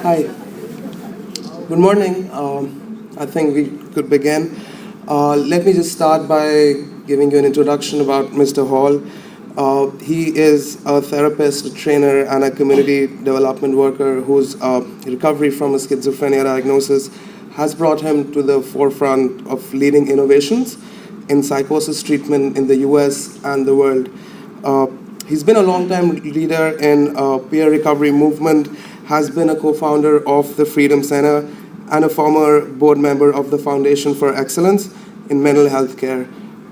Hi. Good morning. I think we could begin. Let me just start by giving you an introduction about Mr. Hall. He is a therapist, a trainer, and a community development worker whose recovery from a schizophrenia diagnosis has brought him to the forefront of leading innovations in psychosis treatment in the US and the world. Uh, he's been a long-time leader in peer recovery movement, has been a co-founder of the Freedom Center, and a former board member of the Foundation for Excellence in Mental Health Care.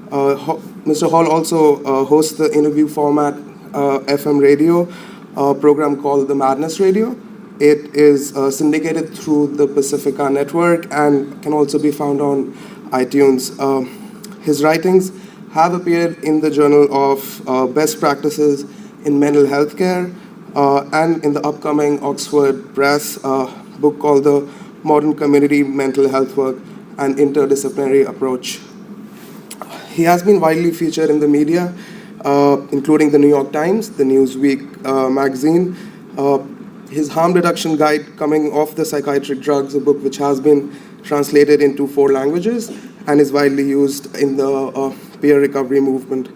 Mr. Hall also hosts the interview format FM radio program called The Madness Radio. It is syndicated through the Pacifica Network and can also be found on iTunes. His writings have appeared in the Journal of Best Practices in Mental Health Care and in the upcoming Oxford Press book called The Modern Community Mental Health Work and Interdisciplinary Approach. He has been widely featured in the media, including the New York Times, the Newsweek magazine. His harm reduction guide, Coming Off the Psychiatric Drugs, a book which has been translated into 4 languages and is widely used in the peer recovery movement.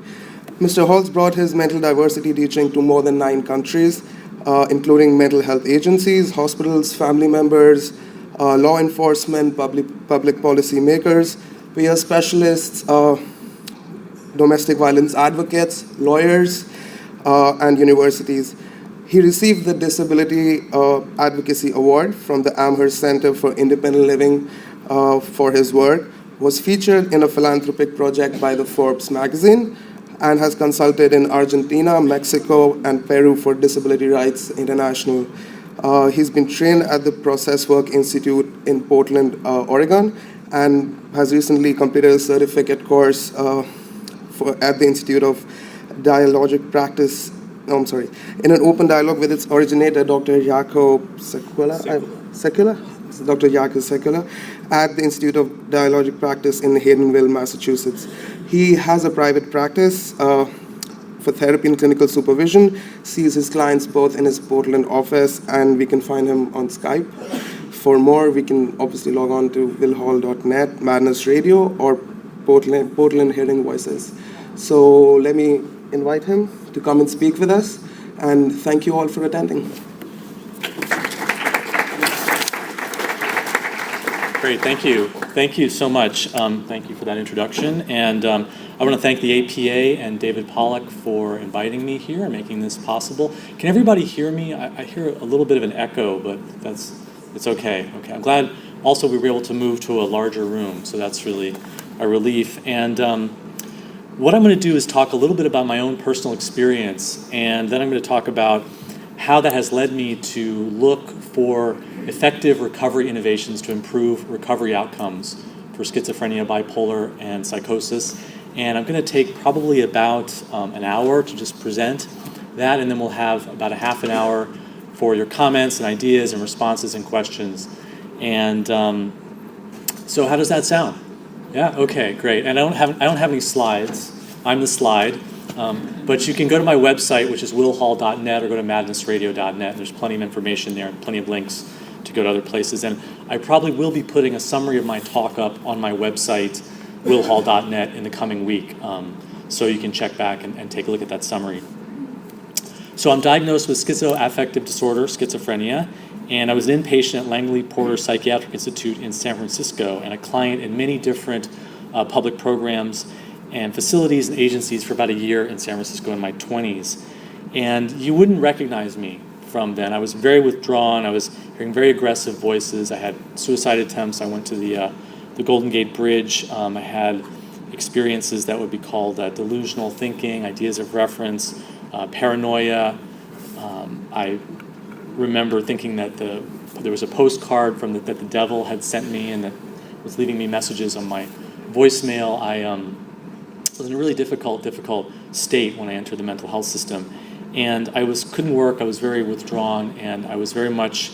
Mr. Hall's brought his mental diversity teaching to more than 9 countries, including mental health agencies, hospitals, family members, law enforcement, public policy makers, peer specialists, domestic violence advocates, lawyers, and universities. He received the Disability Advocacy Award from the Amherst Center for Independent Living for his work, was featured in a philanthropic project by the Forbes magazine, and has consulted in Argentina, Mexico, and Peru for Disability Rights International. He's been trained at the Process Work Institute in Portland, Oregon, and has recently completed a certificate course at the Institute of Dialogic Practice, in an open dialogue with its originator, Dr. Jaco Secula, Dr. Jaco Secula, at the Institute of Dialogic Practice in Haydenville, Massachusetts. He has a private practice for therapy and clinical supervision, sees his clients both in his Portland office, and we can find him on Skype. For more, we can obviously log on to willhall.net, Madness Radio, or Portland Hearing Voices. So let me invite him to come and speak with us, and thank you all for attending. Great, thank you. Thank you so much. Thank you for that introduction. And I want to thank the APA and David Pollack for inviting me here and making this possible. Can everybody hear me? I hear a little bit of an echo, but it's okay. Okay, I'm glad also we were able to move to a larger room, so that's really a relief. And what I'm going to do is talk a little bit about my own personal experience, and then I'm going to talk about how that has led me to look for effective recovery innovations to improve recovery outcomes for schizophrenia, bipolar, and psychosis. And I'm going to take probably about an hour to just present that, and then we'll have about a half an hour for your comments and ideas and responses and questions. And so how does that sound? Yeah, okay, great. And I don't have any slides. I'm the slide. But you can go to my website, which is willhall.net, or go to madnessradio.net. There's plenty of information there, plenty of links to go to other places. And I probably will be putting a summary of my talk up on my website, willhall.net, in the coming week. So you can check back and take a look at that summary. So I'm diagnosed with schizoaffective disorder, schizophrenia, and I was an inpatient at Langley Porter Psychiatric Institute in San Francisco, and a client in many different public programs and facilities and agencies for about a year in San Francisco in my 20s. And you wouldn't recognize me from then. I was very withdrawn. I was hearing very aggressive voices. I had suicide attempts. I went to the Golden Gate Bridge. I had experiences that would be called delusional thinking, ideas of reference, paranoia. I remember thinking that there was a postcard that the devil had sent me and that was leaving me messages on my voicemail. I was in a really difficult state when I entered the mental health system. And I couldn't work, I was very withdrawn, and I was very much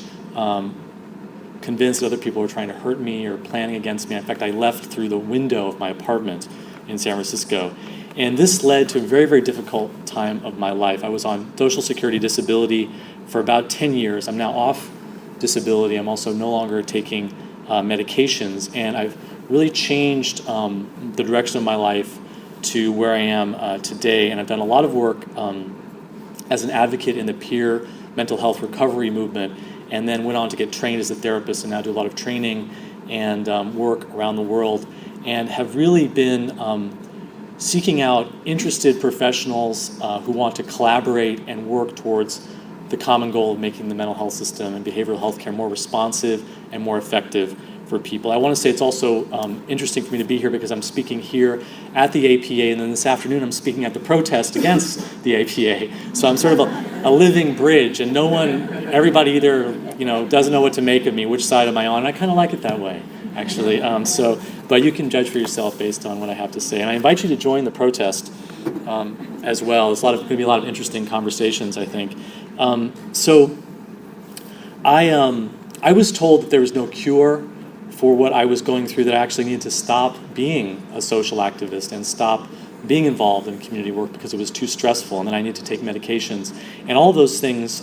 convinced that other people were trying to hurt me or planning against me. In fact, I left through the window of my apartment in San Francisco. And this led to a very, very difficult time of my life. I was on Social Security disability for about 10 years. I'm now off disability. I'm also no longer taking medications, and I've really changed the direction of my life to where I am today. And I've done a lot of work as an advocate in the peer mental health recovery movement, and then went on to get trained as a therapist, and now do a lot of training and work around the world, and have really been seeking out interested professionals who want to collaborate and work towards the common goal of making the mental health system and behavioral health care more responsive and more effective for people. I want to say it's also interesting for me to be here because I'm speaking here at the APA, and then this afternoon I'm speaking at the protest against the APA. So I'm sort of a living bridge, and everybody either doesn't know what to make of me, which side am I on, and I kind of like it that way, actually. But you can judge for yourself based on what I have to say. And I invite you to join the protest as well. There's going to be a lot of interesting conversations, I think. I was told that there was no cure for what I was going through, that I actually needed to stop being a social activist and stop being involved in community work because it was too stressful, and then I needed to take medications. And all of those things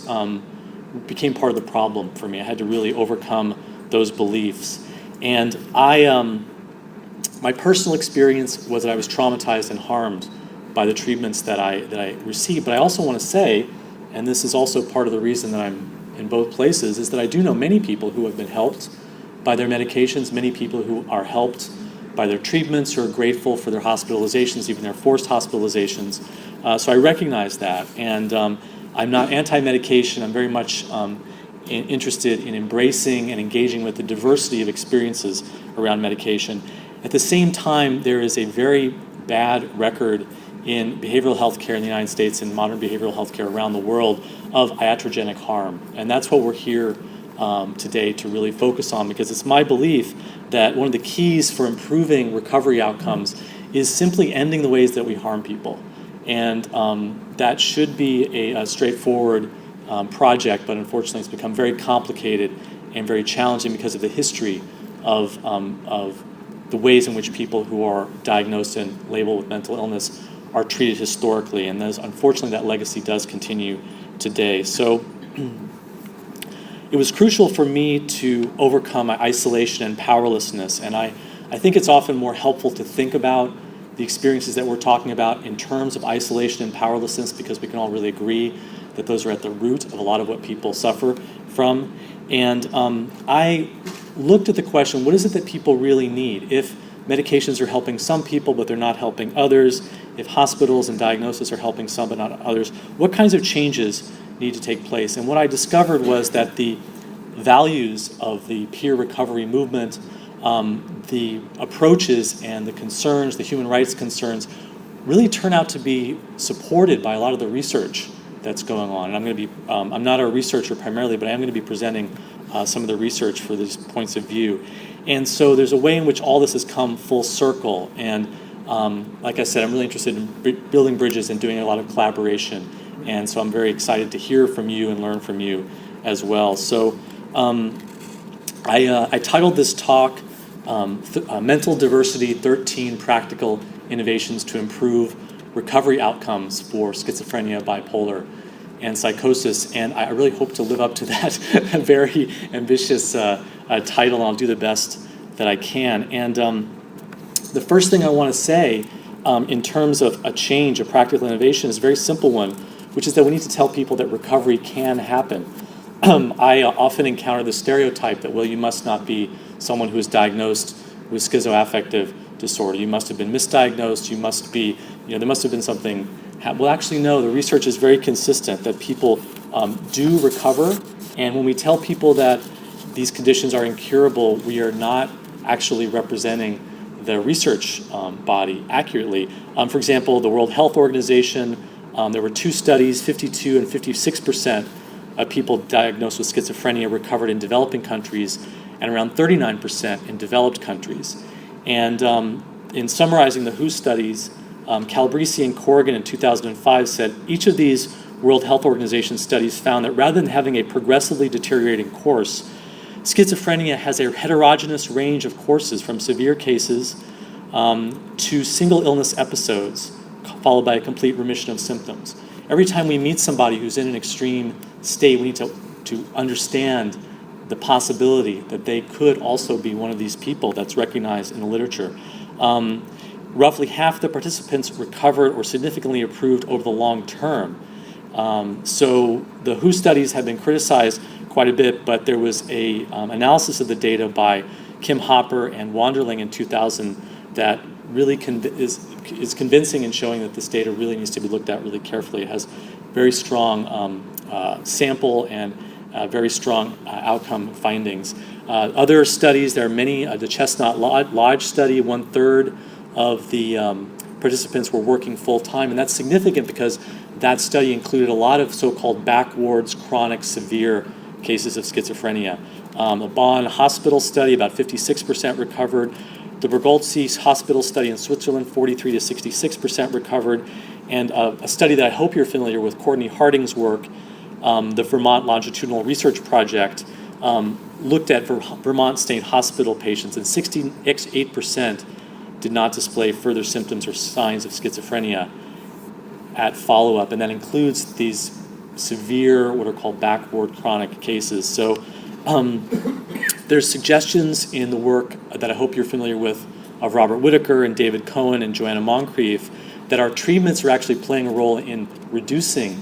became part of the problem for me. I had to really overcome those beliefs. And my personal experience was that I was traumatized and harmed by the treatments that I received. But I also want to say, and this is also part of the reason that I'm in both places, is that I do know many people who have been helped by their medications, many people who are helped by their treatments, who are grateful for their hospitalizations, even their forced hospitalizations. So I recognize that. And I'm not anti-medication. I'm very much interested in embracing and engaging with the diversity of experiences around medication. At the same time, there is a very bad record in behavioral health care in the United States and modern behavioral health care around the world of iatrogenic harm. And that's what we're here today to really focus on, because it's my belief that one of the keys for improving recovery outcomes is simply ending the ways that we harm people. And that should be a straightforward project, but unfortunately it's become very complicated and very challenging because of the history of the ways in which people who are diagnosed and labeled with mental illness are treated historically. And unfortunately that legacy does continue today. So it was crucial for me to overcome my isolation and powerlessness. And I think it's often more helpful to think about the experiences that we're talking about in terms of isolation and powerlessness, because we can all really agree that those are at the root of a lot of what people suffer from. And I looked at the question, what is it that people really need? If medications are helping some people but they're not helping others, if hospitals and diagnosis are helping some but not others, what kinds of changes need to take place? And what I discovered was that the values of the peer recovery movement, the approaches and the concerns, the human rights concerns, really turn out to be supported by a lot of the research that's going on. And I'm not a researcher primarily, but I am going to be presenting some of the research for these points of view. And so there's a way in which all this has come full circle. And like I said, I'm really interested in building bridges and doing a lot of collaboration. And so I'm very excited to hear from you and learn from you as well. So I titled this talk, Mental Diversity, 13 Practical Innovations to Improve Recovery Outcomes for Schizophrenia, Bipolar, and Psychosis. And I really hope to live up to that very ambitious title, and I'll do the best that I can. And the first thing I want to say in terms of a change, a practical innovation, is a very simple one, which is that we need to tell people that recovery can happen. I often encounter the stereotype that, well, you must not be someone who is diagnosed with schizoaffective disorder. You must have been misdiagnosed. You must be, there must have been something. Well, actually, no. The research is very consistent that people do recover. And when we tell people that these conditions are incurable, we are not actually representing the research body accurately. For example, the World Health Organization, there were two studies, 52 and 56% of people diagnosed with schizophrenia recovered in developing countries, and around 39% in developed countries. And in summarizing the WHO studies, Calabresi and Corrigan in 2005 said each of these World Health Organization studies found that rather than having a progressively deteriorating course, schizophrenia has a heterogeneous range of courses from severe cases to single illness episodes, followed by a complete remission of symptoms. Every time we meet somebody who's in an extreme state, we need to understand the possibility that they could also be one of these people that's recognized in the literature. Roughly half the participants recovered or significantly improved over the long term. So the WHO studies have been criticized quite a bit, but there was a analysis of the data by Kim Hopper and Wanderling in 2000 that really is convincing in showing that this data really needs to be looked at really carefully. It has very strong sample and very strong outcome findings. Other studies, there are many. The Chestnut Lodge study, 1/3 of the participants were working full-time, and that's significant because that study included a lot of so-called backwards, chronic, severe cases of schizophrenia. A Bonn hospital study, about 56% recovered. The Bergolzi Hospital study in Switzerland, 43 to 66% recovered. And a study that I hope you're familiar with, Courtney Harding's work, the Vermont Longitudinal Research Project, looked at Vermont State Hospital patients, and 68% did not display further symptoms or signs of schizophrenia at follow-up, and that includes these severe, what are called backward chronic cases. So there's suggestions in the work that I hope you're familiar with of Robert Whitaker and David Cohen and Joanna Moncrief that our treatments are actually playing a role in reducing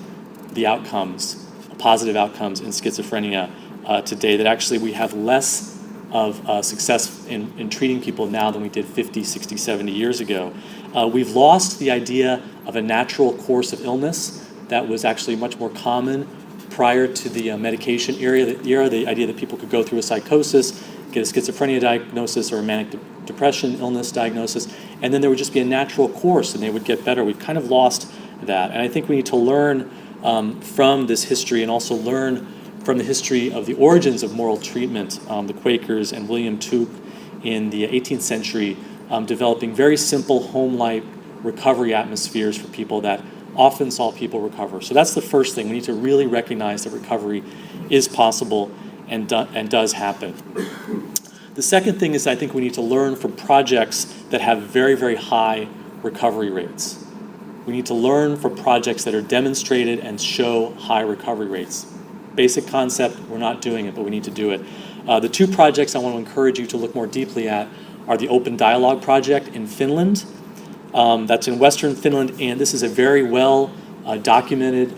the outcomes, positive outcomes in schizophrenia today, that actually we have less of success in treating people now than we did 50, 60, 70 years ago. We've lost the idea of a natural course of illness that was actually much more common prior to the medication era, the idea that people could go through a psychosis, get a schizophrenia diagnosis or a manic depression illness diagnosis, and then there would just be a natural course and they would get better. We've kind of lost that. And I think we need to learn from this history and also learn from the history of the origins of moral treatment, the Quakers and William Tuke in the 18th century, developing very simple home-like recovery atmospheres for people that often saw people recover. So that's the first thing. We need to really recognize that recovery is possible and does happen. The second thing is I think we need to learn from projects that have very, very high recovery rates. We need to learn from projects that are demonstrated and show high recovery rates. Basic concept, we're not doing it, but we need to do it. The two projects I want to encourage you to look more deeply at are the Open Dialogue Project in Finland. That's in Western Finland, and this is a very well documented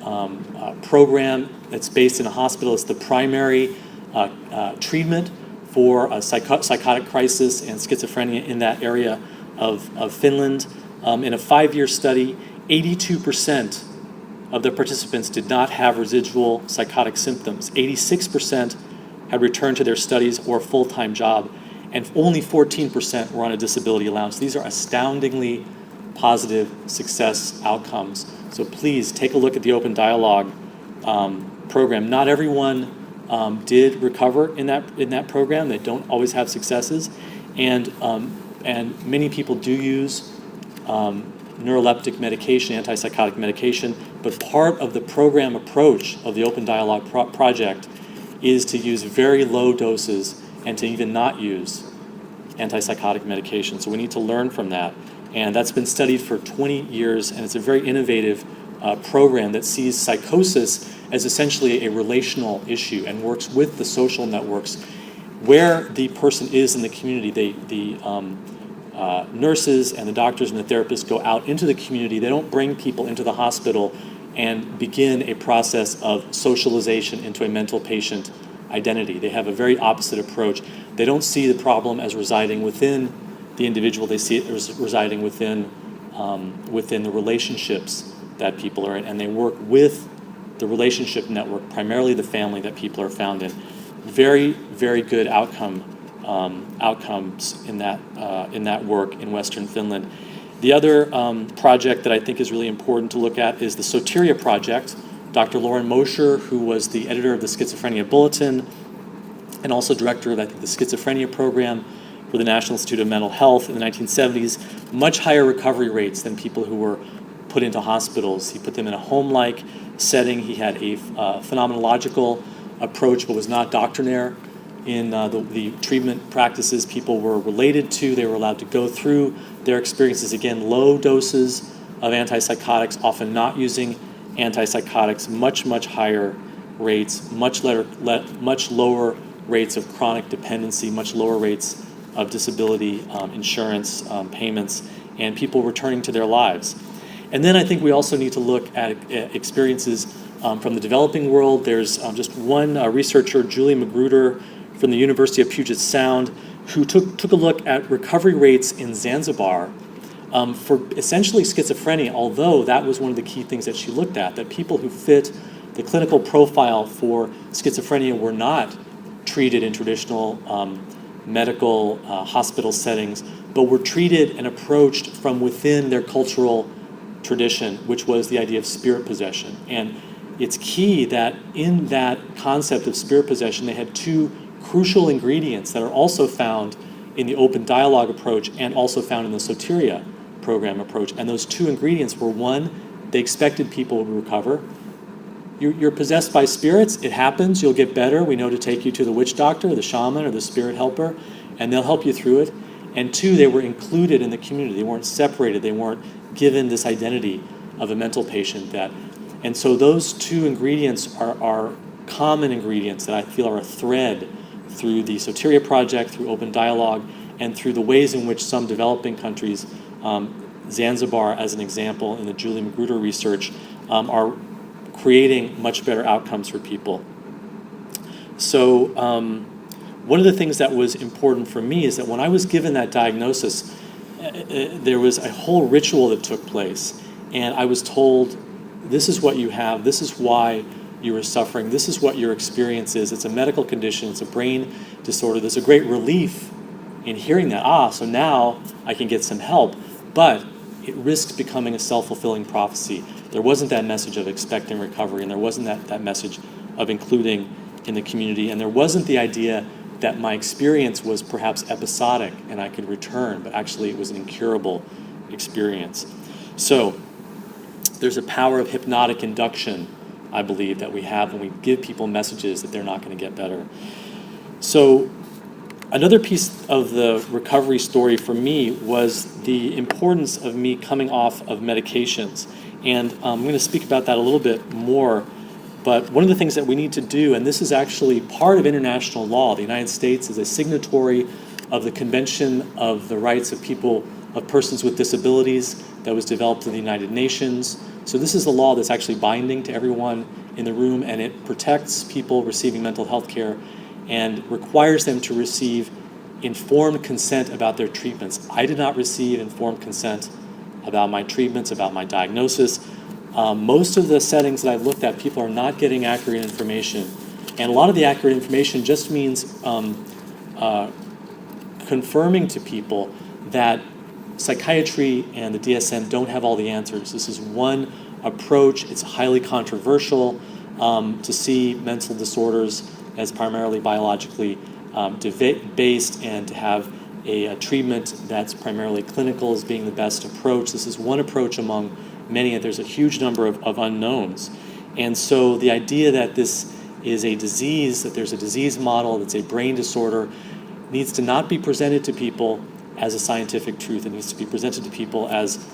program that's based in a hospital. It's the primary treatment for a psychotic crisis and schizophrenia in that area of Finland. In a 5-year study, 82% of the participants did not have residual psychotic symptoms. 86% had returned to their studies or full-time job, and only 14% were on a disability allowance. These are astoundingly positive success outcomes. So please take a look at the Open Dialogue program. Not everyone did recover in that program. They don't always have successes, and many people do use neuroleptic medication, antipsychotic medication, but part of the program approach of the Open Dialogue project is to use very low doses and to even not use antipsychotic medication. So we need to learn from that. And that's been studied for 20 years, and it's a very innovative program that sees psychosis as essentially a relational issue and works with the social networks where the person is in the community. The nurses and the doctors and the therapists go out into the community. They don't bring people into the hospital and begin a process of socialization into a mental patient identity. They have a very opposite approach. They don't see the problem as residing within the individual. They see it as residing within the relationships that people are in, and they work with the relationship network, primarily the family that people are found in. Very, very good outcomes in that work in Western Finland. The other project that I think is really important to look at is the Soteria project. Dr. Lauren Mosher, who was the editor of the Schizophrenia Bulletin and also director of, I think, the Schizophrenia program for the National Institute of Mental Health in the 1970s, much higher recovery rates than people who were put into hospitals. He put them in a home-like setting. He had a phenomenological approach, but was not doctrinaire in the treatment practices people were related to. They were allowed to go through their experiences. Again, low doses of antipsychotics, often not using antipsychotics, much higher rates, much lower rates of chronic dependency, much lower rates of disability insurance payments, and people returning to their lives. And then I think we also need to look at experiences from the developing world. There's just one researcher, Julie Magruder, from the University of Puget Sound, who took a look at recovery rates in Zanzibar for essentially schizophrenia, although that was one of the key things that she looked at, that people who fit the clinical profile for schizophrenia were not treated in traditional medical hospital settings, but were treated and approached from within their cultural tradition, which was the idea of spirit possession. And it's key that in that concept of spirit possession, they had two crucial ingredients that are also found in the open dialogue approach and also found in the Soteria program approach. And those two ingredients were, one, they expected people to recover. You're possessed by spirits, it happens, you'll get better. We know to take you to the witch doctor, the shaman, or the spirit helper, and they'll help you through it. And two, they were included in the community. They weren't separated. They weren't given this identity of a mental patient. And so those two ingredients are common ingredients that I feel are a thread through the Soteria project, through open dialogue, and through the ways in which some developing countries, Zanzibar as an example in the Julie Magruder research, are creating much better outcomes for people. So one of the things that was important for me is that when I was given that diagnosis, there was a whole ritual that took place, and I was told, this is what you have, this is why you are suffering, this is what your experience is. It's a medical condition, it's a brain disorder. There's a great relief in hearing that. So now I can get some help, but it risks becoming a self-fulfilling prophecy. There wasn't that message of expecting recovery, and there wasn't that message of including in the community, and there wasn't the idea that my experience was perhaps episodic and I could return, but actually it was an incurable experience. So there's a power of hypnotic induction, I believe, that we have when we give people messages that they're not going to get better. So another piece of the recovery story for me was the importance of me coming off of medications. And I'm going to speak about that a little bit more. But one of the things that we need to do, and this is actually part of international law, the United States is a signatory of the Convention of the Rights of Persons with Disabilities that was developed in the United Nations. So this is a law that's actually binding to everyone in the room, and it protects people receiving mental health care and requires them to receive informed consent about their treatments. I did not receive informed consent about my treatments, about my diagnosis. Most of the settings that I've looked at, people are not getting accurate information. And a lot of the accurate information just means confirming to people that psychiatry and the DSM don't have all the answers. This is one approach. It's highly controversial to see mental disorders as primarily biologically based, and to have a treatment that's primarily clinical as being the best approach. This is one approach among many, and there's a huge number of unknowns. And so the idea that this is a disease, that there's a disease model, that's a brain disorder, needs to not be presented to people as a scientific truth. It needs to be presented to people as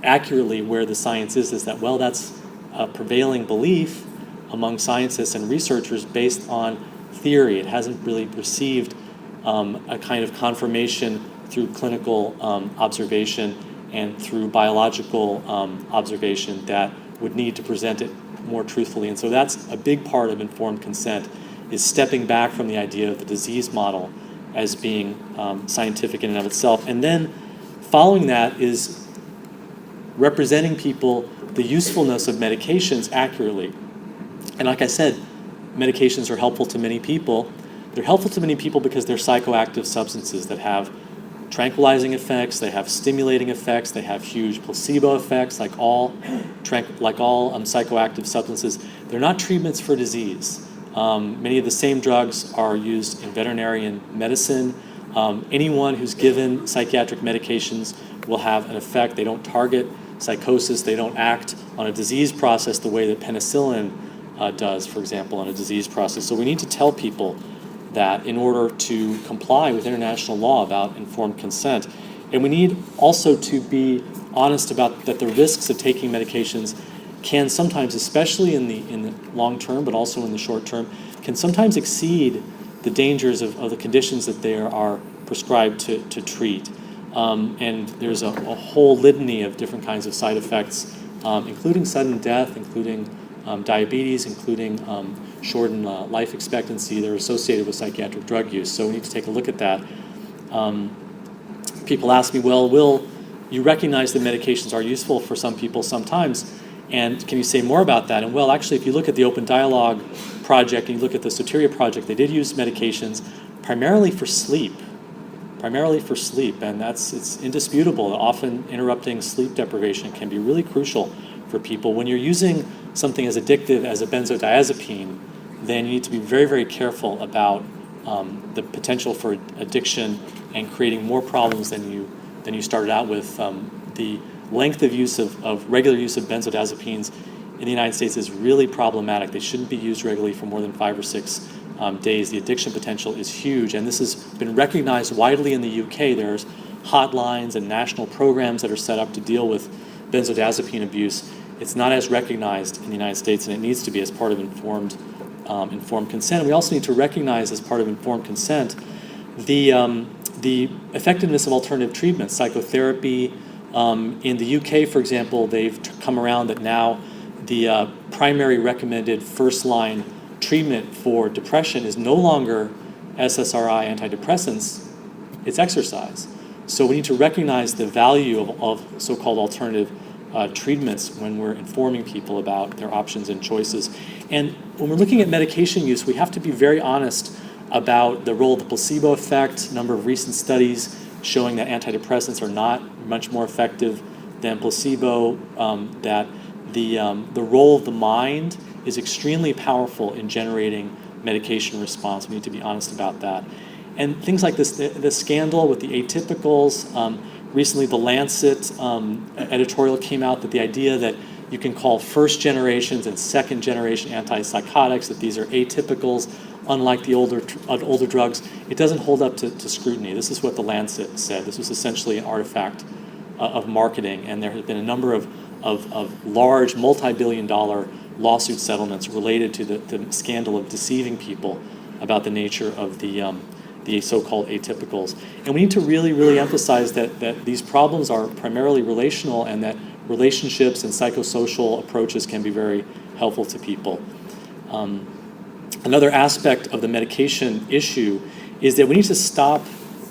accurately where the science is that, well, that's a prevailing belief among scientists and researchers based on theory. It hasn't really received a kind of confirmation through clinical observation and through biological observation that would need to present it more truthfully. And so that's a big part of informed consent, is stepping back from the idea of the disease model as being scientific in and of itself. And then following that is representing people the usefulness of medications accurately. And like I said, medications are helpful to many people. They're helpful to many people because they're psychoactive substances that have tranquilizing effects, they have stimulating effects, they have huge placebo effects, like all psychoactive substances. They're not treatments for disease. Many of the same drugs are used in veterinarian medicine. Anyone who's given psychiatric medications will have an effect. They don't target psychosis. They don't act on a disease process the way that penicillin does, for example, on a disease process. So we need to tell people that in order to comply with international law about informed consent. And we need also to be honest about that the risks of taking medications can sometimes, especially in the long term, but also in the short term, can sometimes exceed the dangers of the conditions that they are prescribed to treat. And there's a whole litany of different kinds of side effects, including sudden death, including diabetes, including shortened life expectancy that are associated with psychiatric drug use. So we need to take a look at that. People ask me, well, Will, you recognize that medications are useful for some people sometimes, and can you say more about that? And well, actually, if you look at the Open Dialogue project and you look at the Soteria project, they did use medications primarily for sleep, and it's indisputable that often interrupting sleep deprivation can be really crucial for people. When you're using something as addictive as a benzodiazepine, then you need to be very, very careful about the potential for addiction and creating more problems than you started out with. The length of use of regular use of benzodiazepines in the United States is really problematic. They shouldn't be used regularly for more than 5 or 6 days. The addiction potential is huge, and this has been recognized widely in the UK. There's hotlines and national programs that are set up to deal with benzodiazepine abuse. It's not as recognized in the United States, and it needs to be as part of informed consent. We also need to recognize as part of informed consent the effectiveness of alternative treatments, psychotherapy. In the UK, for example, they've come around that now the primary recommended first-line treatment for depression is no longer SSRI antidepressants, it's exercise. So we need to recognize the value of so-called alternative treatments when we're informing people about their options and choices. And when we're looking at medication use, we have to be very honest about the role of the placebo effect. A number of recent studies showing that antidepressants are not much more effective than placebo, that the role of the mind is extremely powerful in generating medication response. We need to be honest about that. And things like this, the scandal with the atypicals. Recently, the Lancet editorial came out that the idea that you can call first generations and second generation antipsychotics, that these are atypicals, unlike the older drugs, it doesn't hold up to scrutiny. This is what the Lancet said. This was essentially an artifact of marketing, and there have been a number of large multi-billion-dollar lawsuit settlements related to the scandal of deceiving people about the nature of the so-called atypicals. And we need to really, really emphasize that these problems are primarily relational, and that relationships and psychosocial approaches can be very helpful to people. Another aspect of the medication issue is that we need to stop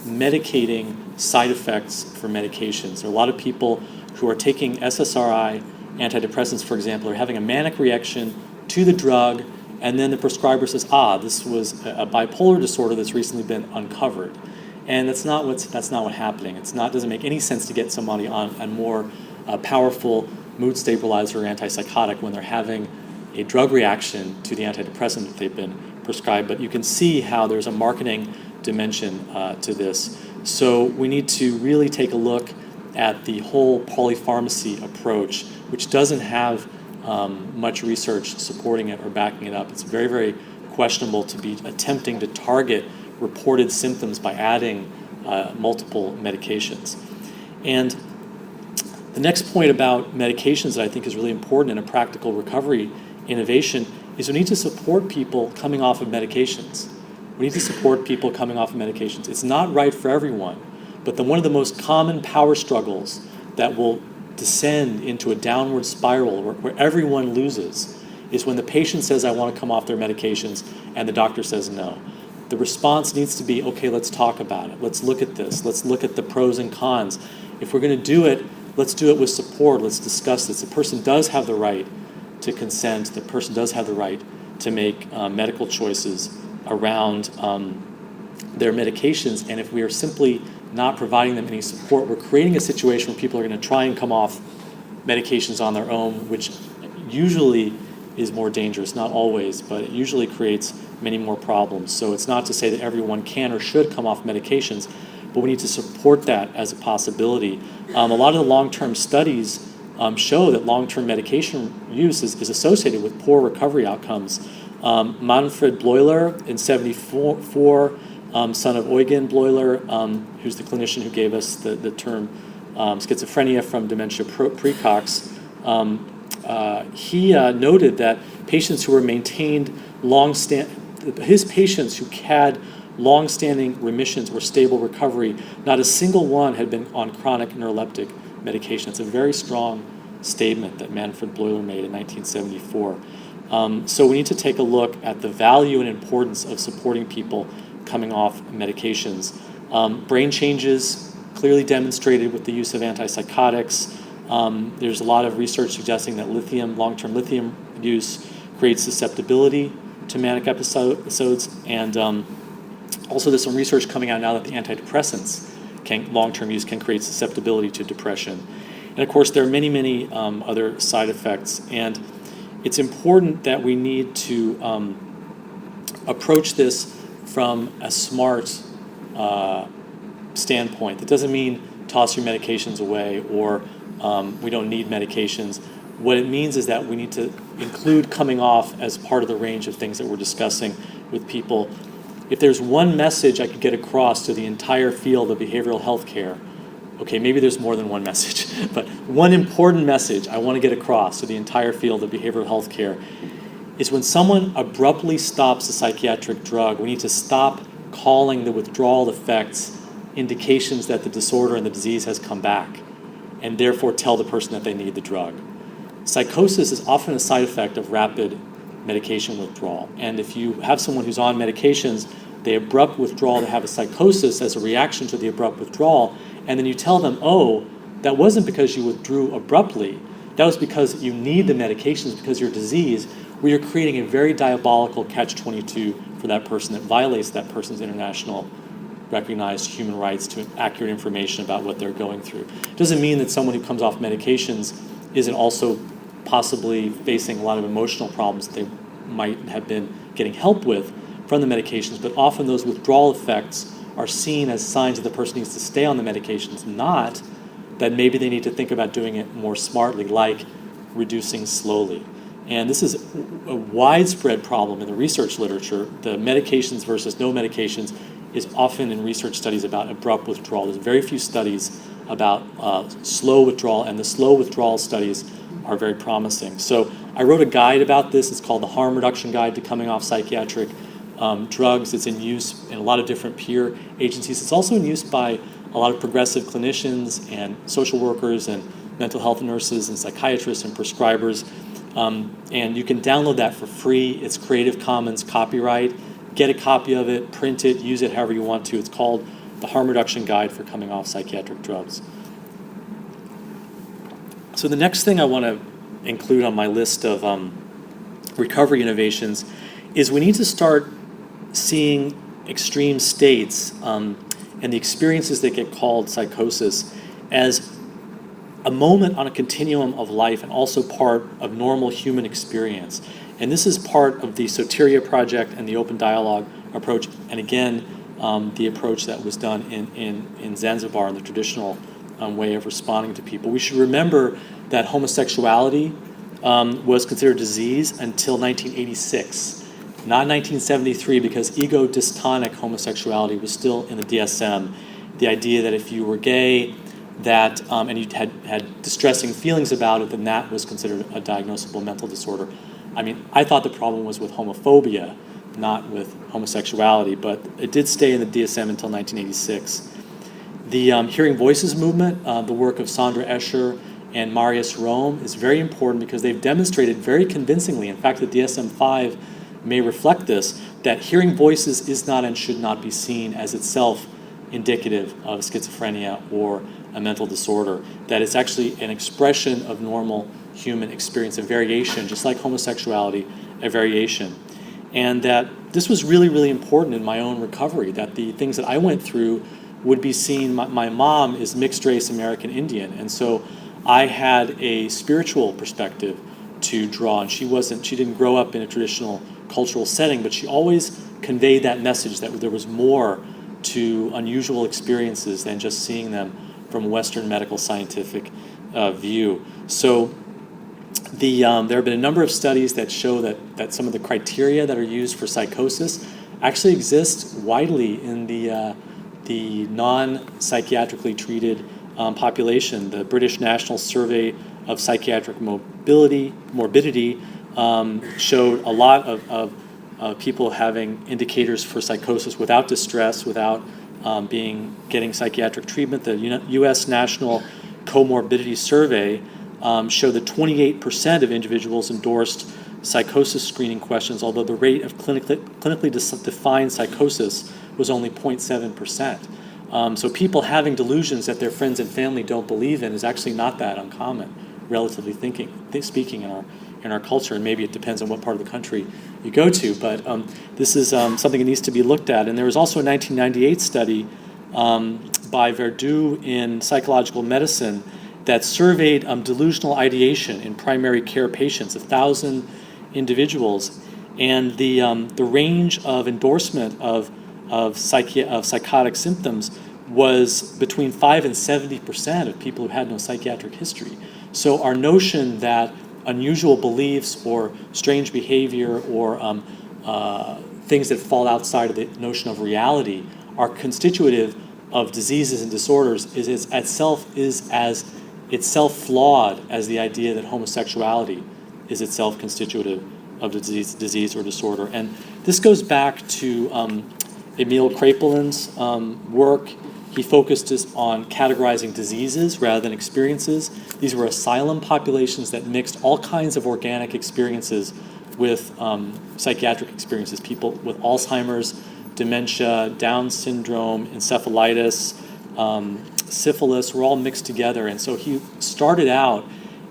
medicating side effects for medications. There are a lot of people who are taking SSRI antidepressants, for example, are having a manic reaction to the drug, and then the prescriber says, this was a bipolar disorder that's recently been uncovered. And that's not what's happening. Doesn't make any sense to get somebody on a more powerful mood stabilizer or antipsychotic when they're having a drug reaction to the antidepressant that they've been prescribed. But you can see how there's a marketing dimension to this. So we need to really take a look at the whole polypharmacy approach, which doesn't have much research supporting it or backing it up. It's very, very questionable to be attempting to target reported symptoms by adding multiple medications. And the next point about medications that I think is really important in a practical recovery innovation is we need to support people coming off of medications. It's not right for everyone, but one of the most common power struggles that will descend into a downward spiral where everyone loses is when the patient says, I want to come off their medications, and the doctor says no. The response needs to be, okay, let's talk about it. Let's look at this. Let's look at the pros and cons. If we're going to do it, let's do it with support. Let's discuss this. The person does have the right to consent. The person does have the right to make medical choices around their medications. And if we are simply not providing them any support, we're creating a situation where people are going to try and come off medications on their own, which usually is more dangerous, not always, but it usually creates many more problems. So it's not to say that everyone can or should come off medications, but we need to support that as a possibility. A lot of the long-term studies show that long-term medication use is associated with poor recovery outcomes. Manfred Bleuler in 1974, son of Eugen Bleuler, who's the clinician who gave us the term schizophrenia from dementia precox, he noted that patients who were maintained his patients who had long-standing remissions or stable recovery, not a single one had been on chronic neuroleptic medication. It's a very strong statement that Manfred Bleuler made in 1974. So we need to take a look at the value and importance of supporting people coming off medications. Brain changes clearly demonstrated with the use of antipsychotics. There's a lot of research suggesting that long-term lithium use creates susceptibility to manic episodes, and also there's some research coming out now that the antidepressants long-term use can create susceptibility to depression. And of course, there are many, many other side effects, and it's important that we need to approach this from a smart standpoint. That doesn't mean toss your medications away or we don't need medications. What it means is that we need to include coming off as part of the range of things that we're discussing with people. If there's one message I could get across to the entire field of behavioral health care, okay, maybe there's more than one message, but one important message I want to get across to the entire field of behavioral health care is when someone abruptly stops a psychiatric drug, we need to stop calling the withdrawal effects indications that the disorder and the disease has come back, and therefore tell the person that they need the drug. Psychosis is often a side effect of rapid medication withdrawal. And if you have someone who's on medications, they abrupt withdrawal, they have a psychosis as a reaction to the abrupt withdrawal, and then you tell them, oh, that wasn't because you withdrew abruptly, that was because you need the medications because of your disease, we are creating a very diabolical catch-22 for that person that violates that person's international recognized human rights to accurate information about what they're going through. It doesn't mean that someone who comes off medications isn't also possibly facing a lot of emotional problems that they might have been getting help with from the medications, but often those withdrawal effects are seen as signs that the person needs to stay on the medications, not that maybe they need to think about doing it more smartly, like reducing slowly. And this is a widespread problem in the research literature. The medications versus no medications is often in research studies about abrupt withdrawal. There's very few studies about slow withdrawal, and the slow withdrawal studies are very promising. So I wrote a guide about this. It's called the Harm Reduction Guide to Coming Off Psychiatric Drugs. It's in use in a lot of different peer agencies. It's also in use by a lot of progressive clinicians and social workers and mental health nurses and psychiatrists and prescribers. And you can download that for free. It's Creative Commons copyright. Get a copy of it, print it, use it however you want to. It's called the Harm Reduction Guide for Coming Off Psychiatric Drugs. So the next thing I want to include on my list of recovery innovations is we need to start seeing extreme states and the experiences that get called psychosis as a moment on a continuum of life and also part of normal human experience. And this is part of the Soteria Project and the open dialogue approach, and again, the approach that was done in Zanzibar in the traditional way of responding to people. We should remember that homosexuality was considered a disease until 1986, not 1973, because ego-dystonic homosexuality was still in the DSM. The idea that if you were gay, that and you had distressing feelings about it, then that was considered a diagnosable mental disorder. I mean, I thought the problem was with homophobia, not with homosexuality, but it did stay in the DSM until 1986. The Hearing Voices movement, the work of Sandra Escher and Marius Rome, is very important because they've demonstrated very convincingly, in fact the DSM-5 may reflect this, that hearing voices is not and should not be seen as itself indicative of schizophrenia or a mental disorder, that it's actually an expression of normal human experience, a variation, just like homosexuality, a variation. And that this was really, really important in my own recovery, that the things that I went through would be seen. My mom is mixed race American Indian, and so I had a spiritual perspective to draw, and she didn't grow up in a traditional cultural setting, but she always conveyed that message that there was more to unusual experiences than just seeing them from a Western medical scientific view. So there have been a number of studies that show that some of the criteria that are used for psychosis actually exist widely in the non-psychiatrically treated population. The British National Survey of Psychiatric Morbidity showed a lot of people having indicators for psychosis without distress, without getting psychiatric treatment. The U.S. National Comorbidity Survey showed that 28% of individuals endorsed psychosis screening questions, although the rate of clinically defined psychosis was only 0.7%. So people having delusions that their friends and family don't believe in is actually not that uncommon, relatively speaking, in our culture. And maybe it depends on what part of the country you go to, but this is something that needs to be looked at. And there was also a 1998 study by Verdu in Psychological Medicine that surveyed delusional ideation in primary care patients, 1,000 individuals, and the range of endorsement of psychotic symptoms was between 5 and 70% of people who had no psychiatric history. So our notion that unusual beliefs or strange behavior or things that fall outside of the notion of reality are constitutive of diseases and disorders is as itself flawed as the idea that homosexuality is itself constitutive of the disease or disorder. And this goes back to Emil Kraepelin's work. He focused on categorizing diseases rather than experiences. These were asylum populations that mixed all kinds of organic experiences with psychiatric experiences. People with Alzheimer's, dementia, Down syndrome, encephalitis, syphilis were all mixed together. And so he started out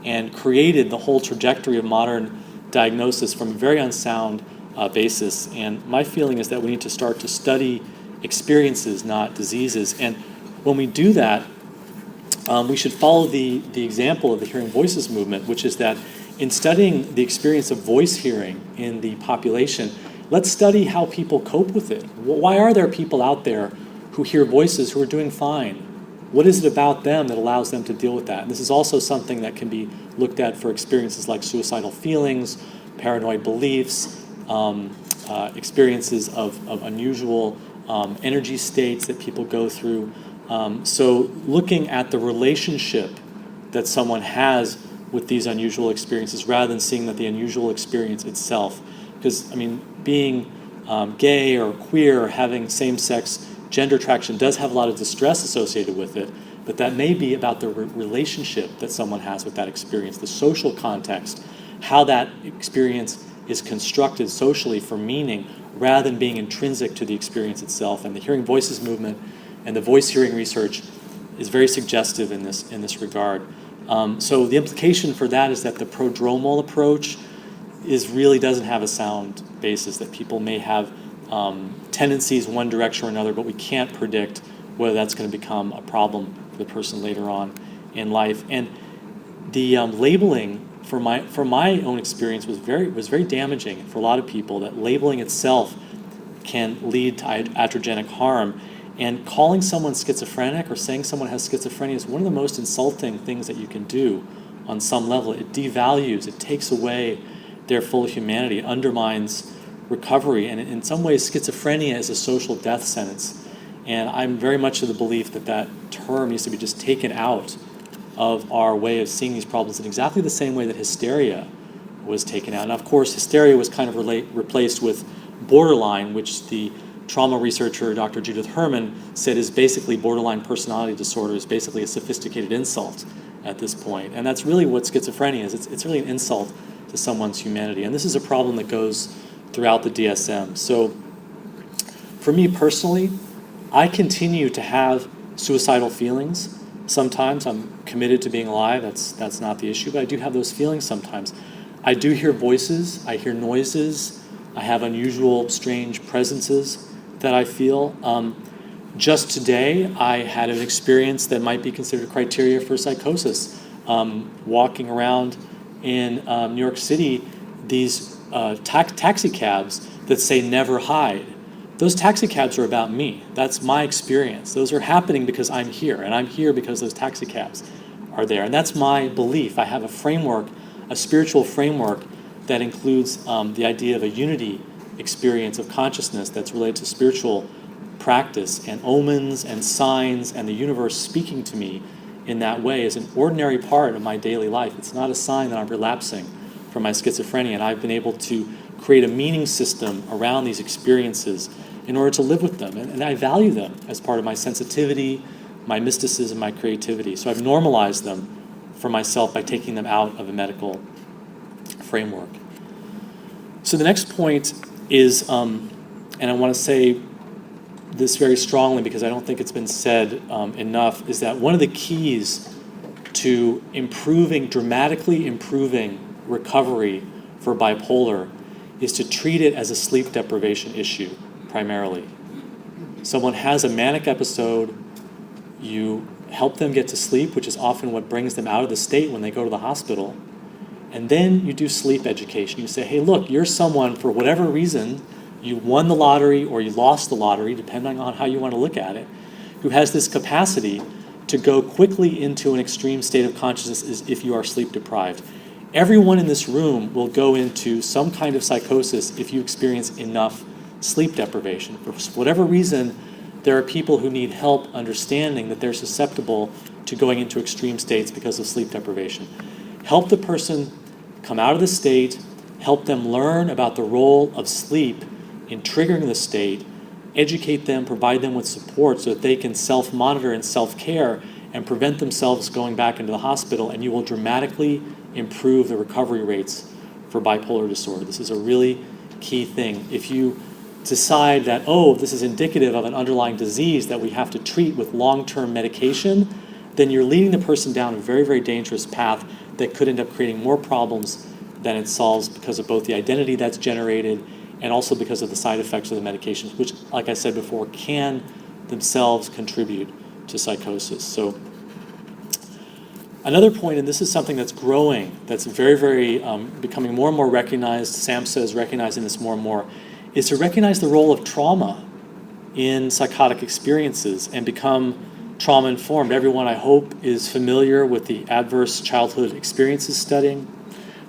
and created the whole trajectory of modern diagnosis from a very unsound basis. And my feeling is that we need to start to study experiences, not diseases. And when we do that, we should follow the example of the Hearing Voices movement, which is that in studying the experience of voice hearing in the population, let's study how people cope with it. Why are there people out there who hear voices who are doing fine? What is it about them that allows them to deal with that? And this is also something that can be looked at for experiences like suicidal feelings, paranoid beliefs, experiences of unusual energy states that people go through. So looking at the relationship that someone has with these unusual experiences rather than seeing that the unusual experience itself. Because, I mean, being gay or queer or having same-sex gender attraction does have a lot of distress associated with it, but that may be about the relationship that someone has with that experience, the social context, how that experience is constructed socially for meaning rather than being intrinsic to the experience itself. And the Hearing Voices movement and the voice hearing research is very suggestive in this regard. So the implication for that is that the prodromal approach really doesn't have a sound basis, that people may have tendencies one direction or another, but we can't predict whether that's going to become a problem for the person later on in life. And the labeling for my own experience was very damaging for a lot of people. That labeling itself can lead to iatrogenic harm. And calling someone schizophrenic or saying someone has schizophrenia is one of the most insulting things that you can do on some level. It devalues, it takes away their full humanity, it undermines recovery. And in some ways, schizophrenia is a social death sentence. And I'm very much of the belief that that term needs to be just taken out of our way of seeing these problems in exactly the same way that hysteria was taken out. And of course, hysteria was kind of replaced with borderline, which the trauma researcher Dr. Judith Herman said is basically borderline personality disorder, is basically a sophisticated insult at this point. And that's really what schizophrenia is. It's really an insult to someone's humanity. And this is a problem that goes throughout the DSM. So for me personally, I continue to have suicidal feelings. Sometimes I'm committed to being alive, that's not the issue, but I do have those feelings sometimes. I do hear voices, I hear noises, I have unusual, strange presences that I feel. Just today, I had an experience that might be considered criteria for psychosis. Walking around in New York City, these taxi cabs that say never hide. Those taxi cabs are about me. That's my experience. Those are happening because I'm here, and I'm here because those taxi cabs are there. And that's my belief. I have a framework, a spiritual framework that includes the idea of a unity experience of consciousness that's related to spiritual practice, and omens and signs and the universe speaking to me in that way is an ordinary part of my daily life. It's not a sign that I'm relapsing from my schizophrenia, and I've been able to create a meaning system around these experiences in order to live with them. And I value them as part of my sensitivity, my mysticism, my creativity. So I've normalized them for myself by taking them out of a medical framework. So the next point is, and I want to say this very strongly because I don't think it's been said enough, is that one of the keys to dramatically improving recovery for bipolar is to treat it as a sleep deprivation issue, primarily. Someone has a manic episode, you help them get to sleep, which is often what brings them out of the state when they go to the hospital, and then you do sleep education. You say, hey, look, you're someone, for whatever reason, you won the lottery or you lost the lottery, depending on how you want to look at it, who has this capacity to go quickly into an extreme state of consciousness as if you are sleep deprived. Everyone in this room will go into some kind of psychosis if you experience enough sleep deprivation. For whatever reason, there are people who need help understanding that they're susceptible to going into extreme states because of sleep deprivation. Help the person come out of the state, help them learn about the role of sleep in triggering the state, educate them, provide them with support so that they can self-monitor and self-care and prevent themselves going back into the hospital, and you will dramatically improve the recovery rates for bipolar disorder. This is a really key thing. If you decide that, oh, this is indicative of an underlying disease that we have to treat with long-term medication, then you're leading the person down a very, very dangerous path that could end up creating more problems than it solves because of both the identity that's generated and also because of the side effects of the medications, which, like I said before, can themselves contribute to psychosis. So another point, and this is something that's growing, that's very, very becoming more and more recognized, SAMHSA is recognizing this more and more, is to recognize the role of trauma in psychotic experiences and become trauma-informed. Everyone, I hope, is familiar with the adverse childhood experiences studying.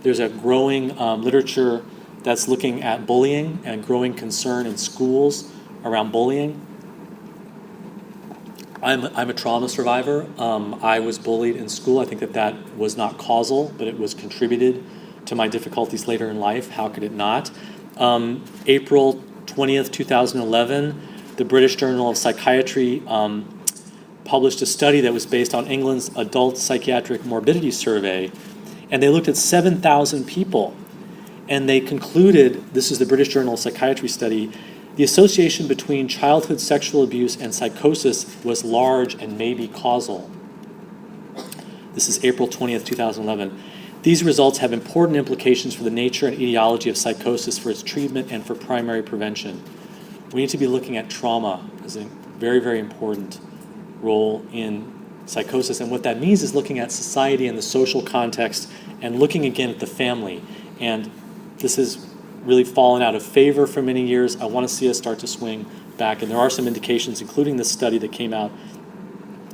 There's a growing literature that's looking at bullying and growing concern in schools around bullying. I'm a trauma survivor. I was bullied in school. I think that was not causal, but it was contributed to my difficulties later in life. How could it not? April 20th, 2011, the British Journal of Psychiatry published a study that was based on England's adult psychiatric morbidity survey, and they looked at 7,000 people. And they concluded, this is the British Journal of Psychiatry study, the association between childhood sexual abuse and psychosis was large and may be causal. This is April 20th, 2011. These results have important implications for the nature and etiology of psychosis, for its treatment, and for primary prevention. We need to be looking at trauma as a very, very important role in psychosis. And what that means is looking at society and the social context and looking again at the family. And this has really fallen out of favor for many years. I want to see us start to swing back. And there are some indications, including this study that came out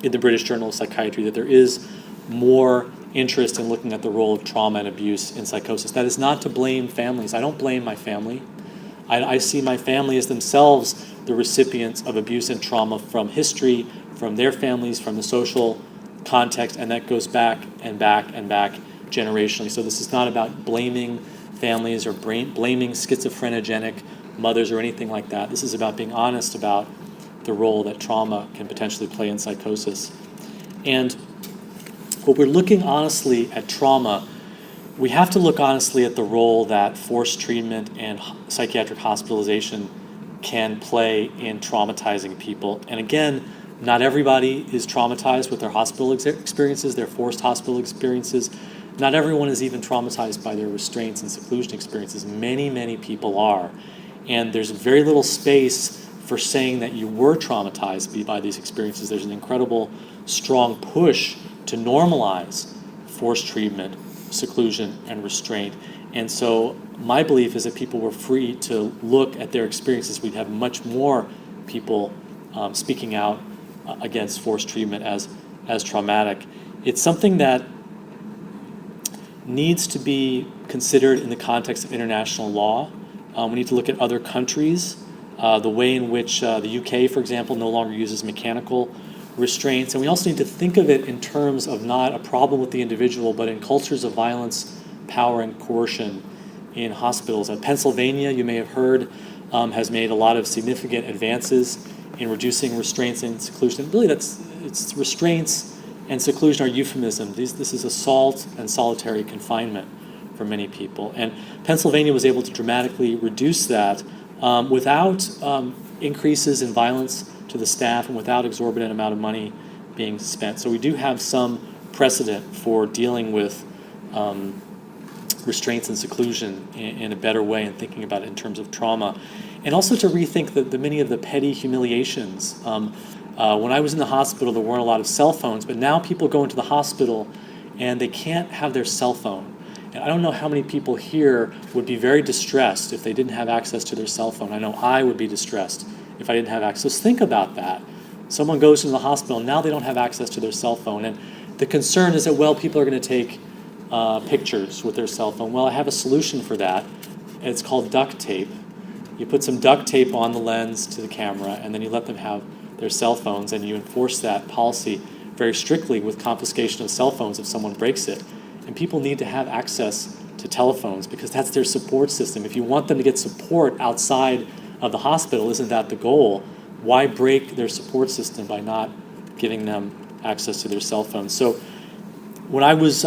in the British Journal of Psychiatry, that there is more interest in looking at the role of trauma and abuse in psychosis. That is not to blame families. I don't blame my family. I see my family as themselves the recipients of abuse and trauma from history, from their families, from the social context, and that goes back and back and back generationally. So this is not about blaming families or blaming schizophrenogenic mothers or anything like that. This is about being honest about the role that trauma can potentially play in psychosis. And when we're looking honestly at trauma, we have to look honestly at the role that forced treatment and psychiatric hospitalization can play in traumatizing people. And again, not everybody is traumatized with their hospital experiences, their forced hospital experiences. Not everyone is even traumatized by their restraints and seclusion experiences. Many, many people are. And there's very little space for saying that you were traumatized by these experiences. There's an incredible, strong push to normalize forced treatment, seclusion, and restraint. And so my belief is that people were free to look at their experiences. We'd have much more people speaking out against forced treatment as traumatic. It's something that needs to be considered in the context of international law. We need to look at other countries, the way in which the UK, for example, no longer uses mechanical restraints. And we also need to think of it in terms of not a problem with the individual, but in cultures of violence, power, and coercion in hospitals. Pennsylvania, you may have heard, has made a lot of significant advances in reducing restraints and seclusion. Really, it's restraints and seclusion are euphemism. This is assault and solitary confinement for many people. And Pennsylvania was able to dramatically reduce that without increases in violence to the staff and without exorbitant amount of money being spent. So we do have some precedent for dealing with restraints and seclusion in a better way and thinking about it in terms of trauma. And also to rethink the many of the petty humiliations. When I was in the hospital, there weren't a lot of cell phones, but now people go into the hospital and they can't have their cell phone. And I don't know how many people here would be very distressed if they didn't have access to their cell phone. I know I would be distressed if I didn't have access. Think about that. Someone goes into the hospital, now they don't have access to their cell phone. And the concern is that, well, people are going to take pictures with their cell phone. Well, I have a solution for that. It's called duct tape. You put some duct tape on the lens to the camera, and then you let them have their cell phones, and you enforce that policy very strictly with confiscation of cell phones if someone breaks it. And people need to have access to telephones because that's their support system. If you want them to get support outside of the hospital, isn't that the goal? Why break their support system by not giving them access to their cell phones? So when I was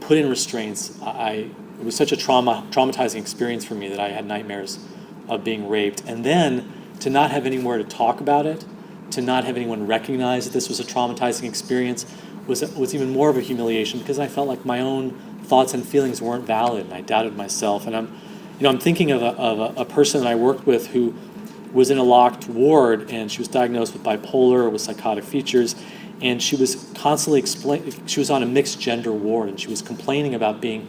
put in restraints, it was such a traumatizing experience for me that I had nightmares of being raped. And then to not have anywhere to talk about it, to not have anyone recognize that this was a traumatizing experience was even more of a humiliation because I felt like my own thoughts and feelings weren't valid and I doubted myself. And I'm thinking of a person that I worked with who was in a locked ward and she was diagnosed with bipolar with psychotic features, and she was constantly she was on a mixed gender ward and she was complaining about being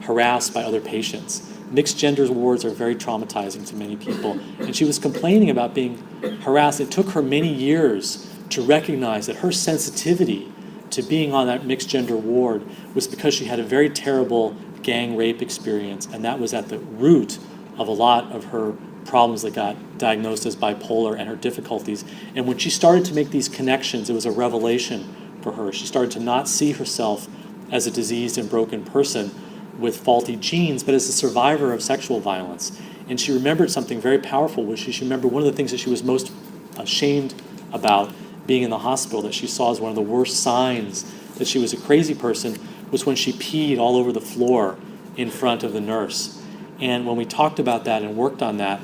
harassed by other patients. Mixed gender wards are very traumatizing to many people, and she was complaining about being harassed. It took her many years to recognize that her sensitivity to being on that mixed gender ward was because she had a very terrible gang rape experience, and that was at the root of a lot of her problems that got diagnosed as bipolar and her difficulties. And when she started to make these connections, it was a revelation for her. She started to not see herself as a diseased and broken person with faulty genes, but as a survivor of sexual violence. And she remembered something very powerful, which she remembered one of the things that she was most ashamed about being in the hospital, that she saw as one of the worst signs that she was a crazy person, was when she peed all over the floor in front of the nurse. And when we talked about that and worked on that,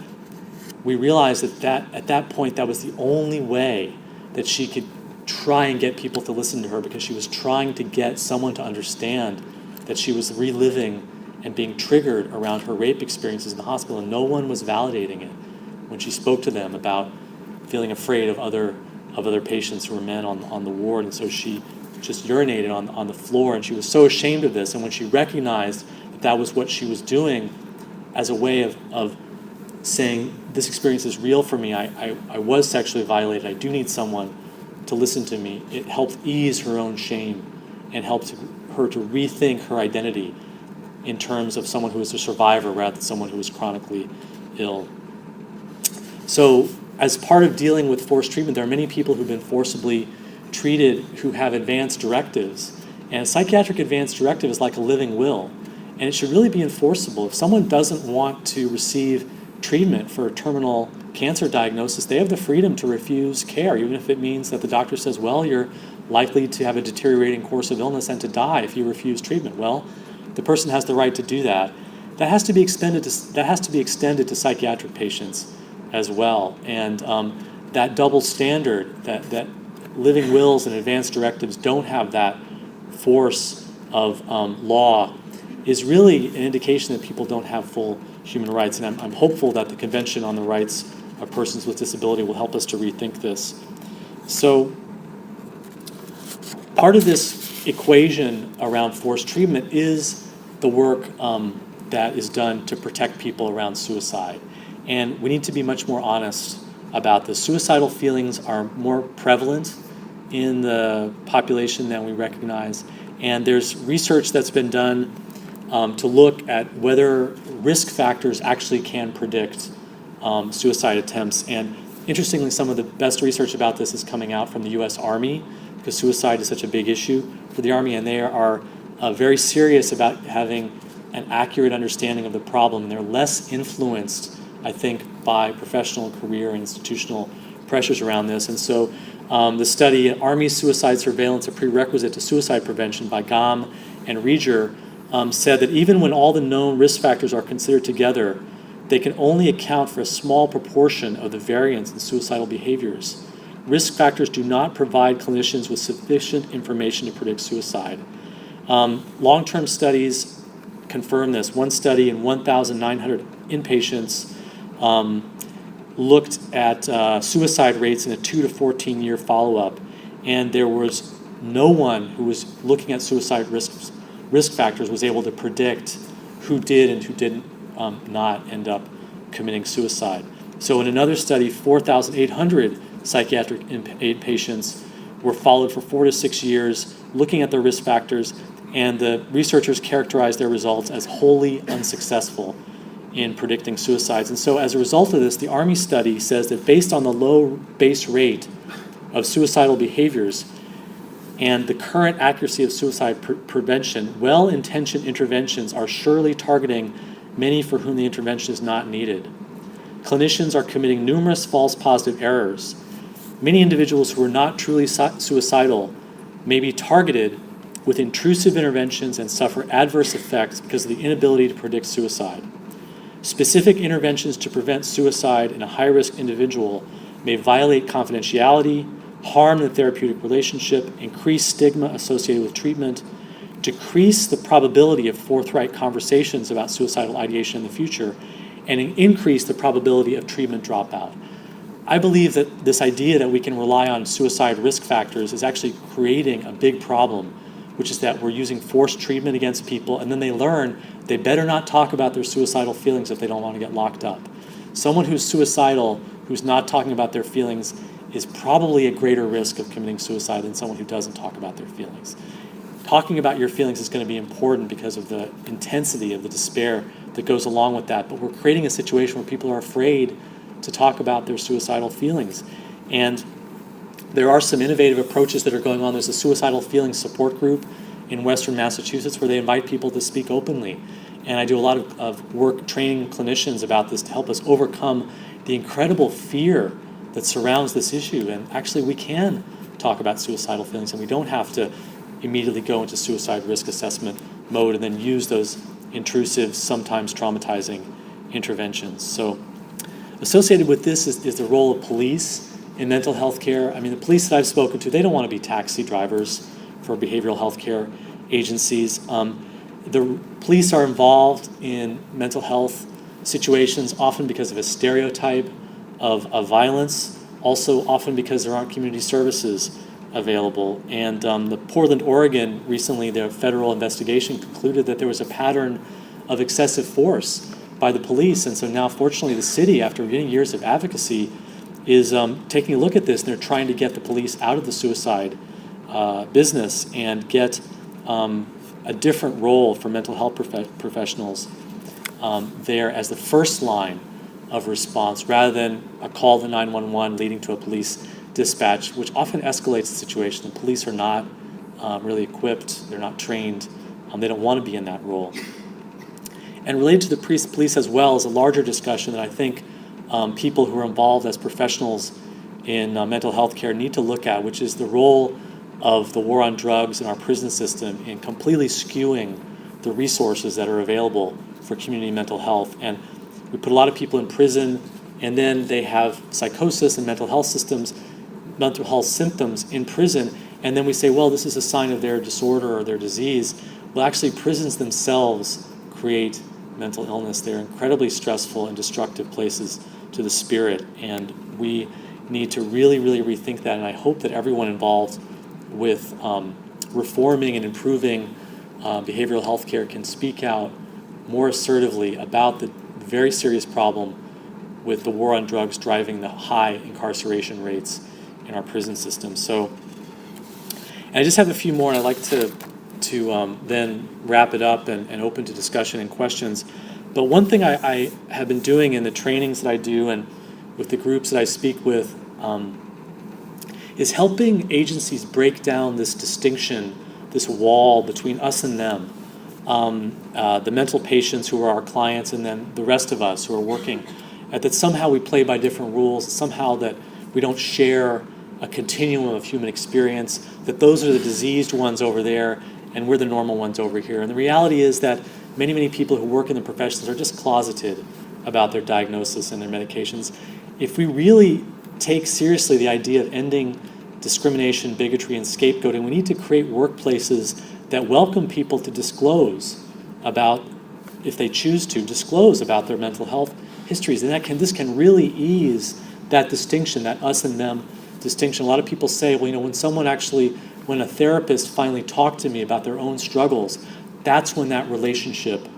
we realized that at that point, that was the only way that she could try and get people to listen to her, because she was trying to get someone to understand that she was reliving and being triggered around her rape experiences in the hospital, and no one was validating it when she spoke to them about feeling afraid of other patients who were men on the ward. And so she just urinated on the floor, and she was so ashamed of this. And when she recognized that was what she was doing as a way of saying, this experience is real for me, I was sexually violated, I do need someone to listen to me, it helped ease her own shame and helped her to rethink her identity in terms of someone who is a survivor rather than someone who is chronically ill. So as part of dealing with forced treatment, there are many people who've been forcibly treated who have advance directives. And a psychiatric advance directive is like a living will, and it should really be enforceable. If someone doesn't want to receive treatment for a terminal cancer diagnosis, they have the freedom to refuse care, even if it means that the doctor says, well, you're likely to have a deteriorating course of illness and to die if you refuse treatment. Well, the person has the right to do that. That has to be extended to psychiatric patients as well. And that double standard, that living wills and advance directives don't have that force of law, is really an indication that people don't have full human rights. And I'm hopeful that the Convention on the Rights of Persons with Disability will help us to rethink this. So part of this equation around forced treatment is the work that is done to protect people around suicide. And we need to be much more honest about this. Suicidal feelings are more prevalent in the population than we recognize. And there's research that's been done to look at whether risk factors actually can predict suicide attempts. And interestingly, some of the best research about this is coming out from the U.S. Army, because suicide is such a big issue for the Army, and they are very serious about having an accurate understanding of the problem. They're less influenced, I think, by professional, career, and institutional pressures around this. And so the study, Army Suicide Surveillance, a Prerequisite to Suicide Prevention by Gam and Rieger, said that even when all the known risk factors are considered together, they can only account for a small proportion of the variance in suicidal behaviors. Risk factors do not provide clinicians with sufficient information to predict suicide. Long-term studies confirm this. One study in 1,900 inpatients looked at suicide rates in a 2 to 14 year follow-up, and there was no one who was looking at suicide risk factors was able to predict who did and who didn't not end up committing suicide. So in another study, 4,800 psychiatric patients were followed for 4 to 6 years, looking at their risk factors, and the researchers characterized their results as wholly unsuccessful in predicting suicides. And so as a result of this, the Army study says that based on the low base rate of suicidal behaviors and the current accuracy of suicide prevention, well-intentioned interventions are surely targeting many for whom the intervention is not needed. Clinicians are committing numerous false positive errors. Many individuals who are not truly suicidal may be targeted with intrusive interventions and suffer adverse effects because of the inability to predict suicide. Specific interventions to prevent suicide in a high-risk individual may violate confidentiality, harm the therapeutic relationship, increase stigma associated with treatment, decrease the probability of forthright conversations about suicidal ideation in the future, and increase the probability of treatment dropout. I believe that this idea that we can rely on suicide risk factors is actually creating a big problem, which is that we're using forced treatment against people, and then they learn they better not talk about their suicidal feelings if they don't want to get locked up. Someone who's suicidal, who's not talking about their feelings, is probably a greater risk of committing suicide than someone who doesn't talk about their feelings. Talking about your feelings is going to be important because of the intensity of the despair that goes along with that, but we're creating a situation where people are afraid to talk about their suicidal feelings. And there are some innovative approaches that are going on. There's a suicidal feelings support group in Western Massachusetts where they invite people to speak openly. And I do a lot of work training clinicians about this to help us overcome the incredible fear that surrounds this issue. And actually we can talk about suicidal feelings and we don't have to immediately go into suicide risk assessment mode and then use those intrusive, sometimes traumatizing interventions. So associated with this is the role of police in mental health care. I mean, the police that I've spoken to, they don't want to be taxi drivers for behavioral health care agencies. The police are involved in mental health situations often because of a stereotype of violence, also often because there aren't community services available. And the Portland, Oregon, recently their federal investigation concluded that there was a pattern of excessive force by the police. And so now, fortunately, the city, after many years of advocacy, is taking a look at this, and they're trying to get the police out of the suicide business and get a different role for mental health professionals there as the first line of response, rather than a call to 911 leading to a police dispatch, which often escalates the situation. The police are not really equipped, they're not trained, they don't want to be in that role. And related to the police as well is a larger discussion that I think people who are involved as professionals in mental health care need to look at, which is the role of the war on drugs in our prison system in completely skewing the resources that are available for community mental health. And we put a lot of people in prison, and then they have psychosis and mental health symptoms in prison, and then we say, well, this is a sign of their disorder or their disease. Well, actually, prisons themselves create mental illness. They're incredibly stressful and destructive places to the spirit, and we need to really, really rethink that. And I hope that everyone involved with reforming and improving behavioral health care can speak out more assertively about the very serious problem with the war on drugs driving the high incarceration rates in our prison system. So, and I just have a few more, and I'd like to then wrap it up and open to discussion and questions. But one thing I have been doing in the trainings that I do and with the groups that I speak with is helping agencies break down this distinction this wall between us and them, the mental patients who are our clients, and then the rest of us who are working, that somehow we play by different rules, somehow that we don't share a continuum of human experience, that those are the diseased ones over there and we're the normal ones over here. And the reality is that many, many people who work in the professions are just closeted about their diagnosis and their medications. If we really take seriously the idea of ending discrimination, bigotry, and scapegoating, we need to create workplaces that welcome people to disclose about, if they choose to, disclose about their mental health histories. And this can really ease that distinction, that us and them distinction. A lot of people say, well, when a therapist finally talked to me about their own struggles, that's when that relationship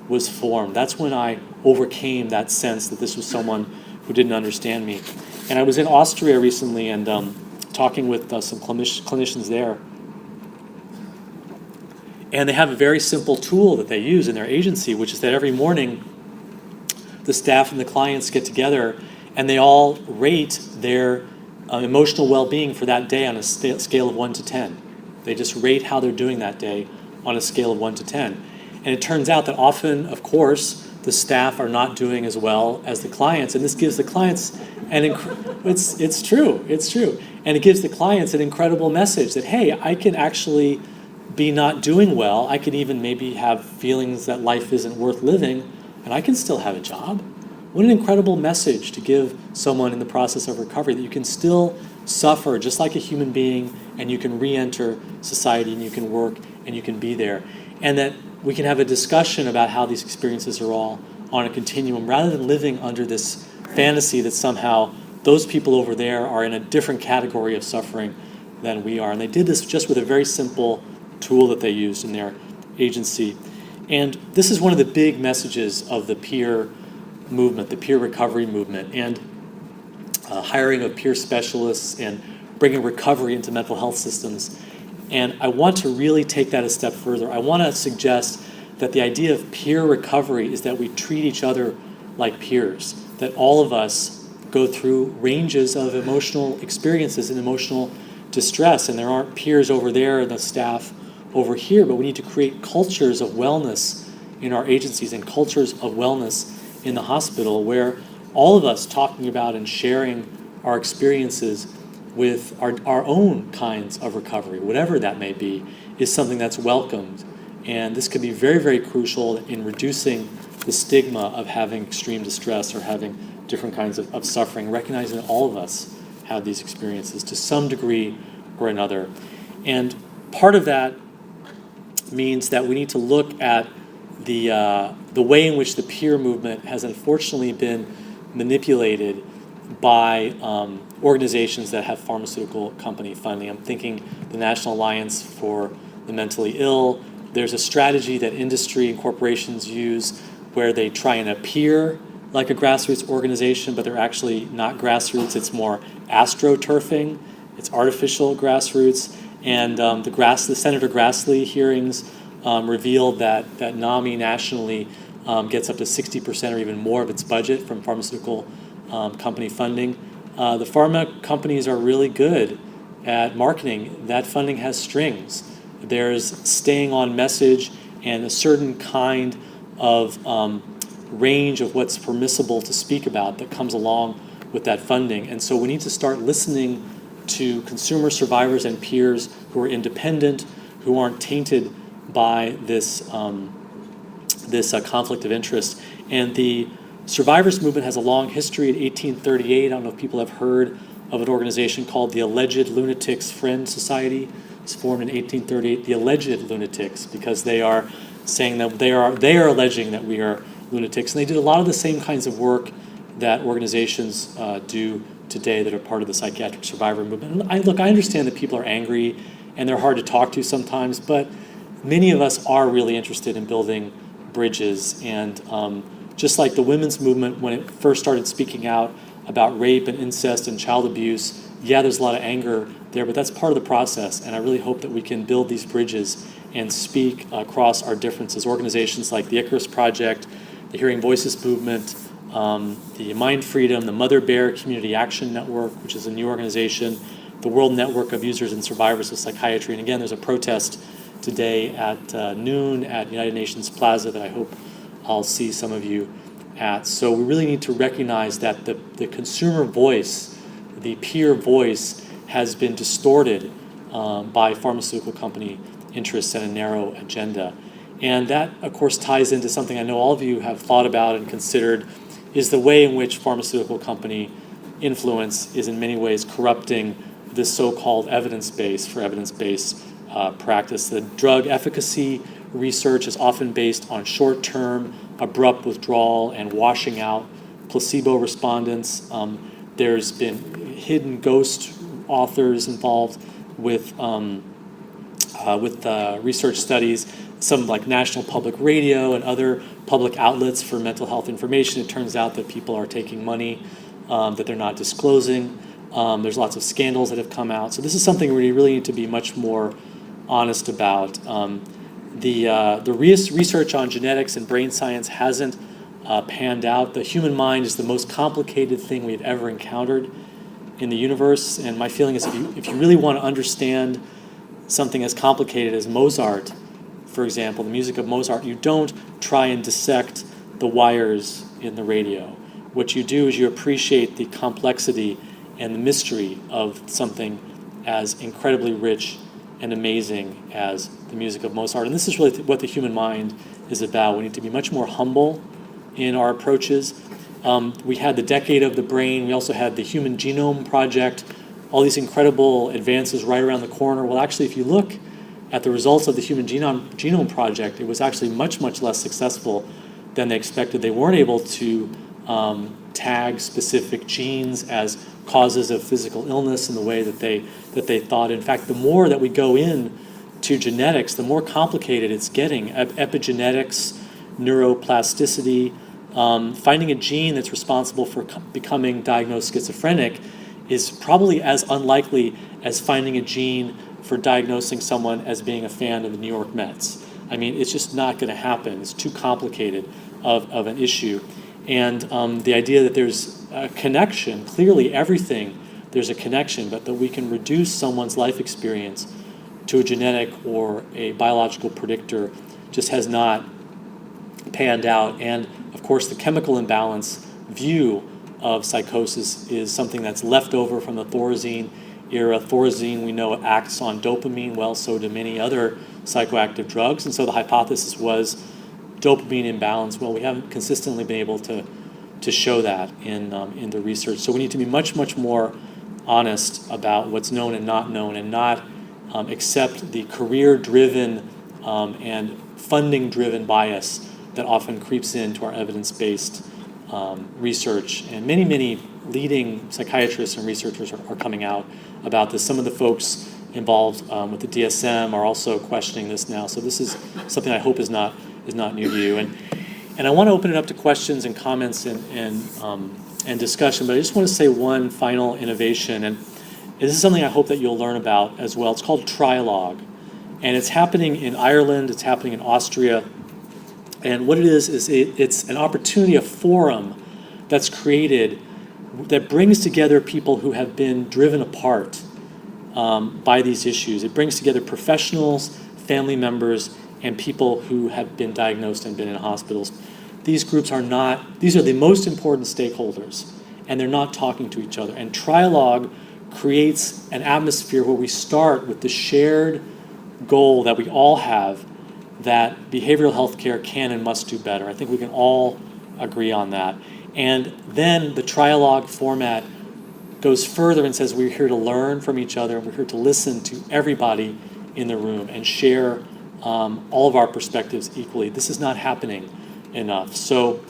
was formed. That's when I overcame that sense that this was someone who didn't understand me. And I was in Austria recently and talking with some clinicians there. And they have a very simple tool that they use in their agency, which is that every morning the staff and the clients get together and they all rate their emotional well-being for that day on a scale of 1 to 10. They just rate how they're doing that day on a scale of 1 to 10. And it turns out that often, of course, the staff are not doing as well as the clients, and this gives the clients it's true, and it gives the clients an incredible message that, hey, I can actually be not doing well. I can even maybe have feelings that life isn't worth living, and I can still have a job. What an incredible message to give someone in the process of recovery, that you can still suffer just like a human being, and you can re-enter society, and you can work, and you can be there. And that we can have a discussion about how these experiences are all on a continuum, rather than living under this fantasy that somehow those people over there are in a different category of suffering than we are. And they did this just with a very simple tool that they used in their agency. And this is one of the big messages of the peer movement, the peer recovery movement, and hiring of peer specialists and bringing recovery into mental health systems. And I want to really take that a step further. I want to suggest that the idea of peer recovery is that we treat each other like peers, that all of us go through ranges of emotional experiences and emotional distress, and there aren't peers over there and the staff over here, but we need to create cultures of wellness in our agencies and cultures of wellness in the hospital, where all of us talking about and sharing our experiences with our own kinds of recovery, whatever that may be, is something that's welcomed. And this could be very, very crucial in reducing the stigma of having extreme distress or having different kinds of suffering, recognizing that all of us have these experiences to some degree or another. And part of that means that we need to look at the way in which the peer movement has unfortunately been manipulated by organizations that have pharmaceutical company funding. I'm thinking the National Alliance for the Mentally Ill. There's a strategy that industry and corporations use where they try and appear like a grassroots organization, but they're actually not grassroots. It's more astroturfing. It's artificial grassroots. And the Senator Grassley hearings revealed that NAMI nationally gets up to 60% or even more of its budget from pharmaceutical company funding. The pharma companies are really good at marketing. That funding has strings. There's staying on message and a certain kind of range of what's permissible to speak about that comes along with that funding. And so we need to start listening to consumer survivors and peers who are independent, who aren't tainted by this conflict of interest. And the survivors movement has a long history. In 1838, I don't know if people have heard of an organization called the Alleged Lunatics Friend Society. It's formed in 1838, the Alleged Lunatics, because they are saying that they are alleging that we are lunatics. And they did a lot of the same kinds of work that organizations do today that are part of the psychiatric survivor movement. And I understand that people are angry and they're hard to talk to sometimes, but many of us are really interested in building bridges. And just like the women's movement, when it first started speaking out about rape and incest and child abuse, yeah, there's a lot of anger there, but that's part of the process. And I really hope that we can build these bridges and speak across our differences. Organizations like the Icarus Project, the Hearing Voices Movement, the Mind Freedom, the Mother Bear Community Action Network, which is a new organization the World Network of Users and Survivors of Psychiatry. And again, there's a protest today at noon at United Nations Plaza that I hope I'll see some of you at. So we really need to recognize that the consumer voice, the peer voice, has been distorted by pharmaceutical company interests and a narrow agenda. And that, of course, ties into something I know all of you have thought about and considered, is the way in which pharmaceutical company influence is in many ways corrupting this so-called evidence base for evidence-based practice. The drug efficacy research is often based on short-term, abrupt withdrawal and washing out placebo respondents. There's been hidden ghost authors involved with research studies. Some like National Public Radio and other public outlets for mental health information. It turns out that people are taking money that they're not disclosing. There's lots of scandals that have come out. So this is something we really need to be much more honest about. The research on genetics and brain science hasn't panned out. The human mind is the most complicated thing we've ever encountered in the universe. And my feeling is if you really want to understand something as complicated as Mozart, for example, the music of Mozart, you don't try and dissect the wires in the radio. What you do is you appreciate the complexity and the mystery of something as incredibly rich and amazing as the music of Mozart. And this is really what the human mind is about. We need to be much more humble in our approaches. We had the Decade of the Brain. We also had the Human Genome Project, all these incredible advances right around the corner. Well, actually, if you look at the results of the Human Genome Project, it was actually much, much less successful than they expected. They weren't able to tag specific genes as causes of physical illness in the way that they thought. In fact, the more that we go in to genetics, the more complicated it's getting. Epigenetics, neuroplasticity, finding a gene that's responsible for becoming diagnosed schizophrenic is probably as unlikely as finding a gene for diagnosing someone as being a fan of the New York Mets. I mean, it's just not going to happen. It's too complicated of an issue. And the idea that there's a connection, clearly everything, there's a connection, but that we can reduce someone's life experience to a genetic or a biological predictor just has not panned out. And of course, the chemical imbalance view of psychosis is something that's left over from the Thorazine era. Thorazine, we know, acts on dopamine. Well, so do many other psychoactive drugs. And so the hypothesis was dopamine imbalance. Well, we haven't consistently been able to show that in the research. So we need to be much, much more honest about what's known and not accept the career-driven and funding-driven bias that often creeps into our evidence-based research. And many, many leading psychiatrists and researchers are coming out about this. Some of the folks involved with the DSM are also questioning this now. So this is something I hope is not new to you. And I want to open it up to questions and comments and discussion, but I just want to say one final innovation, and this is something I hope that you'll learn about as well. It's called Trialogue, and it's happening in Ireland, it's happening in Austria, and what it is it's an opportunity, a forum that's created that brings together people who have been driven apart by these issues. It brings together professionals, family members, and people who have been diagnosed and been in hospitals. These groups are these are the most important stakeholders, and they're not talking to each other. And Trialogue creates an atmosphere where we start with the shared goal that we all have, that behavioral health care can and must do better. I think we can all agree on that. And then the Trialogue format goes further and says we're here to learn from each other, and we're here to listen to everybody in the room and share all of our perspectives equally. This is not happening enough. So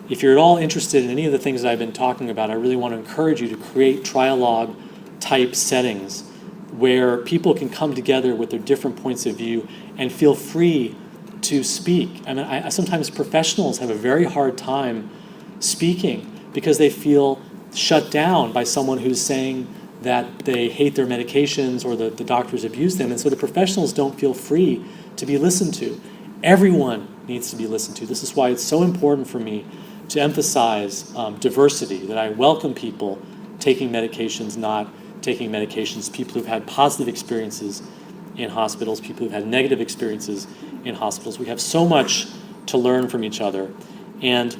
if you're at all interested in any of the things that I've been talking about, I really want to encourage you to create Trialogue type settings where people can come together with their different points of view and feel free to speak. I mean, I sometimes professionals have a very hard time speaking because they feel shut down by someone who's saying that they hate their medications or the doctors abuse them. And so the professionals don't feel free to be listened to. Everyone needs to be listened to. This is why it's so important for me to emphasize diversity, that I welcome people taking medications not taking medications, people who've had positive experiences in hospitals, people who've had negative experiences in hospitals. We have so much to learn from each other. And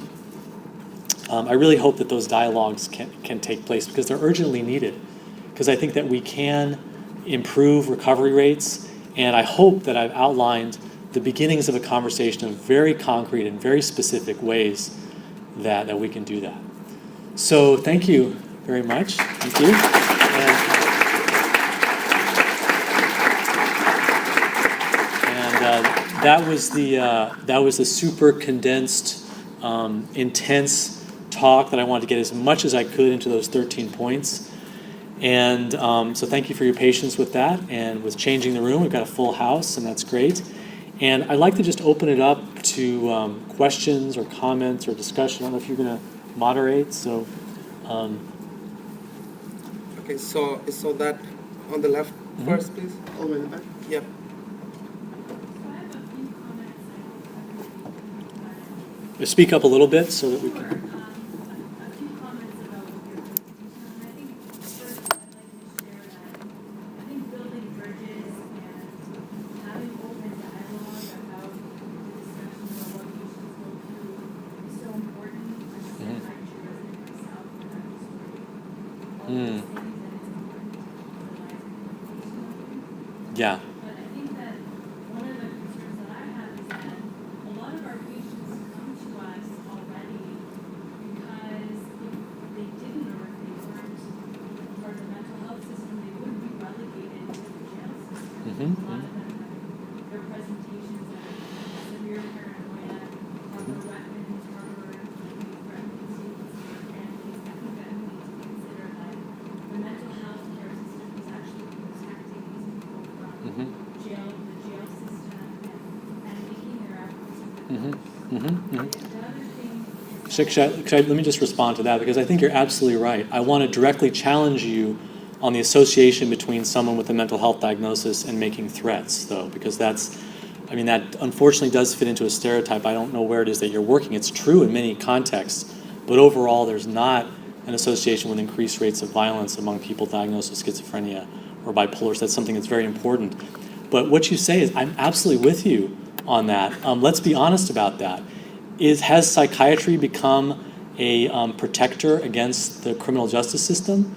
I really hope that those dialogues can take place because they're urgently needed. Because I think that we can improve recovery rates, and I hope that I've outlined the beginnings of a conversation in very concrete and very specific ways that we can do that. So thank you very much. Thank you. And that was the super condensed, intense talk that I wanted to get as much as I could into those 13 points. And so thank you for your patience with that and with changing the room. We've got a full house, and that's great. And I'd like to just open it up to questions or comments or discussion. I don't know if you're going to moderate. So, Okay, so that on the left first, please. All the way in the back. Yep. Speak up a little bit so that we can. A few comments about what you're doing. I think first I'd like to share that I think building bridges and having open dialogue about the discussion about what patients go through is so important. I'm a psychiatry resident myself, and I'm just all these things, and it's important to realize patient. Yeah. But I think that one of the concerns that I have is that a lot of our patients come to us already because if they didn't or if they weren't part of the mental health system, they wouldn't be relegated to the jail system. A lot of them have their presentations of severe paranoia, or weapons, murder, threatening statements to their families. I think that we need to consider that the mental health care system is actually protecting these people from jail, the jail system, and making their efforts to the other thing is Let me just respond to that because I think you're absolutely right. I want to directly challenge you on the association between someone with a mental health diagnosis and making threats, though, because that unfortunately does fit into a stereotype. I don't know where it is that you're working. It's true in many contexts, but overall there's not an association with increased rates of violence among people diagnosed with schizophrenia or bipolar. So that's something that's very important. But what you say is, I'm absolutely with you on that. Let's be honest about that. Has psychiatry become a protector against the criminal justice system?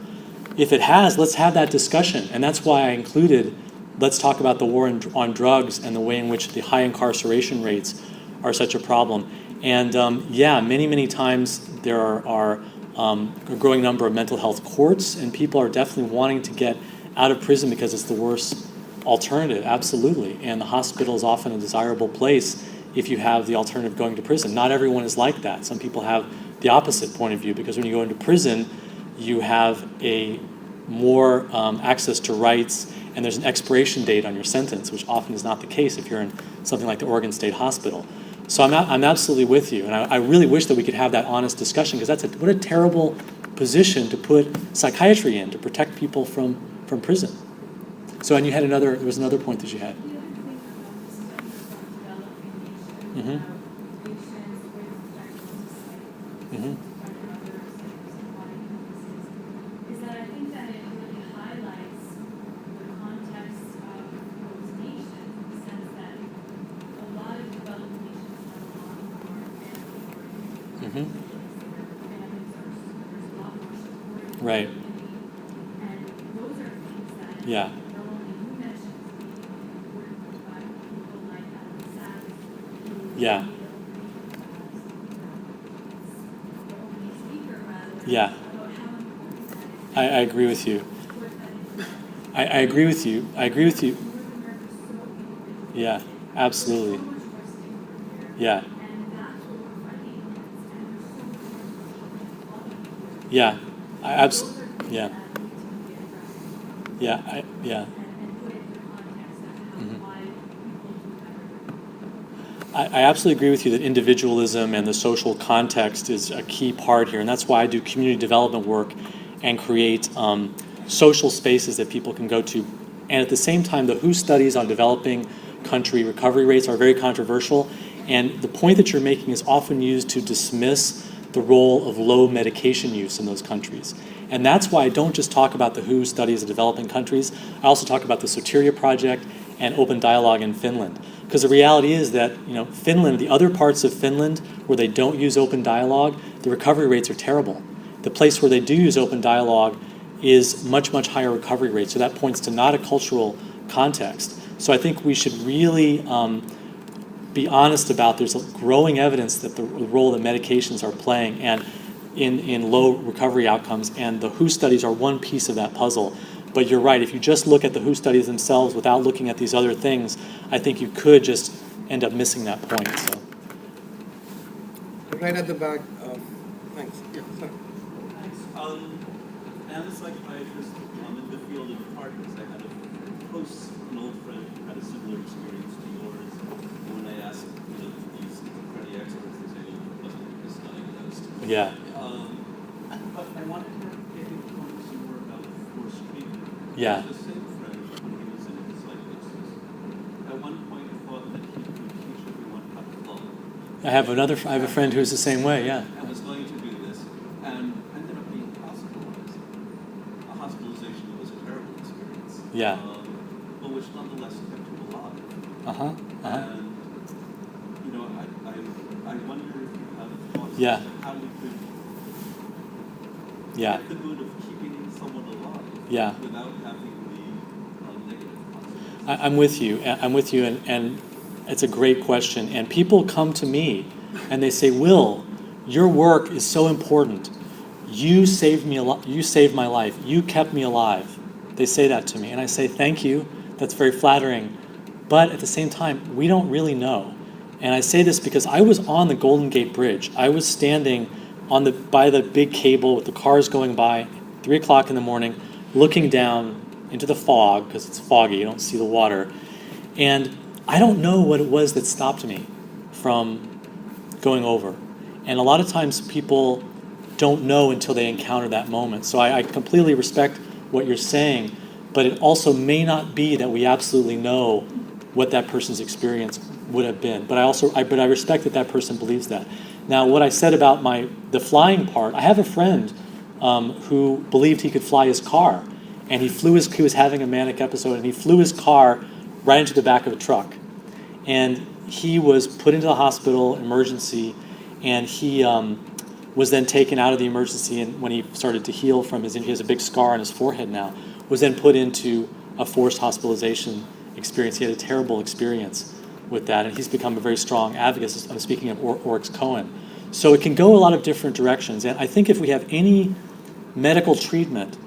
If it has, let's have that discussion. And that's why I included, let's talk about the war on drugs and the way in which the high incarceration rates are such a problem. And many times there are a growing number of mental health courts, and people are definitely wanting to get out of prison because it's the worst alternative, absolutely. And the hospital is often a desirable place if you have the alternative of going to prison. Not everyone is like that. Some people have the opposite point of view, because when you go into prison, you have a more access to rights, and there's an expiration date on your sentence, which often is not the case if you're in something like the Oregon State Hospital. So I'm absolutely with you, and I really wish that we could have that honest discussion, because what a terrible position to put psychiatry in, to protect people from prison. So, and there was another point that you had. the other thing about the studies about developing nations, about patients with diagnosis like and other psychotic illnesses, is that I think that it really highlights the context of those nations, in the sense that a lot of developing nations have a lot more family oriented. Their families there's a lot more support. Right. And those are things that Yeah. not only you mentioned being important, but people like Savage, who Yeah. the opening speaker rather, Yeah. about how important that is. I agree with you. Put that into I agree with you. I agree with you. North America is so individual. Yeah, So absolutely. much more stigma there. Yeah. And that's what we're fighting against. And there's so much more people of Yeah. Those are things Yeah. that need to be addressed. Yeah. And put it in the context of why people do better. I absolutely agree with you that individualism and the social context is a key part here, and that's why I do community development work and create social spaces that people can go to. And at the same time, the WHO studies on developing country recovery rates are very controversial, and the point that you're making is often used to dismiss the role of low medication use in those countries. And that's why I don't just talk about the WHO studies of developing countries. I also talk about the Soteria Project and open dialogue in Finland. Because the reality is that, Finland, the other parts of Finland where they don't use open dialogue, the recovery rates are terrible. The place where they do use open dialogue is much, much higher recovery rates. So that points to not a cultural context. So I think we should really be honest about there's growing evidence that the role that medications are playing and in low recovery outcomes, and the WHO studies are one piece of that puzzle. But you're right, if you just look at the WHO studies themselves without looking at these other things, I think you could just end up missing that point. So. Right at the back. Thanks. Yeah, sorry. As a psychiatrist, in the field of partners, I had an old friend who had a similar experience to yours. And when I asked these schizophrenia experts, they say he wasn't misdiagnosed. Yeah. But I wanted to get him to talk some more about forced treatment. Yeah. The same friend, when he was in his psychosis, at one point thought that he could teach everyone how to love. I have a friend who's the same way, yeah. And was going to do this, and ended up being hospitalized. A hospitalization that was a terrible experience. Yeah. But which nonetheless kept him alive. And, I wonder if you have thoughts Yeah. as to how we could Yeah. get the mood of keeping someone alive Yeah. without having the negative consequences. I'm with you, and it's a great question. And people come to me and they say, Will, your work is so important. You saved my life. You kept me alive. They say that to me. And I say, thank you. That's very flattering. But at the same time, we don't really know. And I say this because I was on the Golden Gate Bridge. I was standing by the big cable with the cars going by, 3 o'clock in the morning, looking down into the fog, because it's foggy, you don't see the water. And I don't know what it was that stopped me from going over. And a lot of times people don't know until they encounter that moment. So I completely respect what you're saying, but it also may not be that we absolutely know what that person's experience would have been. But I respect that person believes that. Now, what I said about the flying part, I have a friend who believed he could fly his car, and he was having a manic episode, and he flew his car right into the back of a truck. And he was put into the hospital, emergency, and he was then taken out of the emergency, and when he started to heal from his injury, he has a big scar on his forehead now, was then put into a forced hospitalization experience. He had a terrible experience with that, and he's become a very strong advocate. I'm speaking of Oryx Cohen. So it can go a lot of different directions, and I think if we have any medical treatment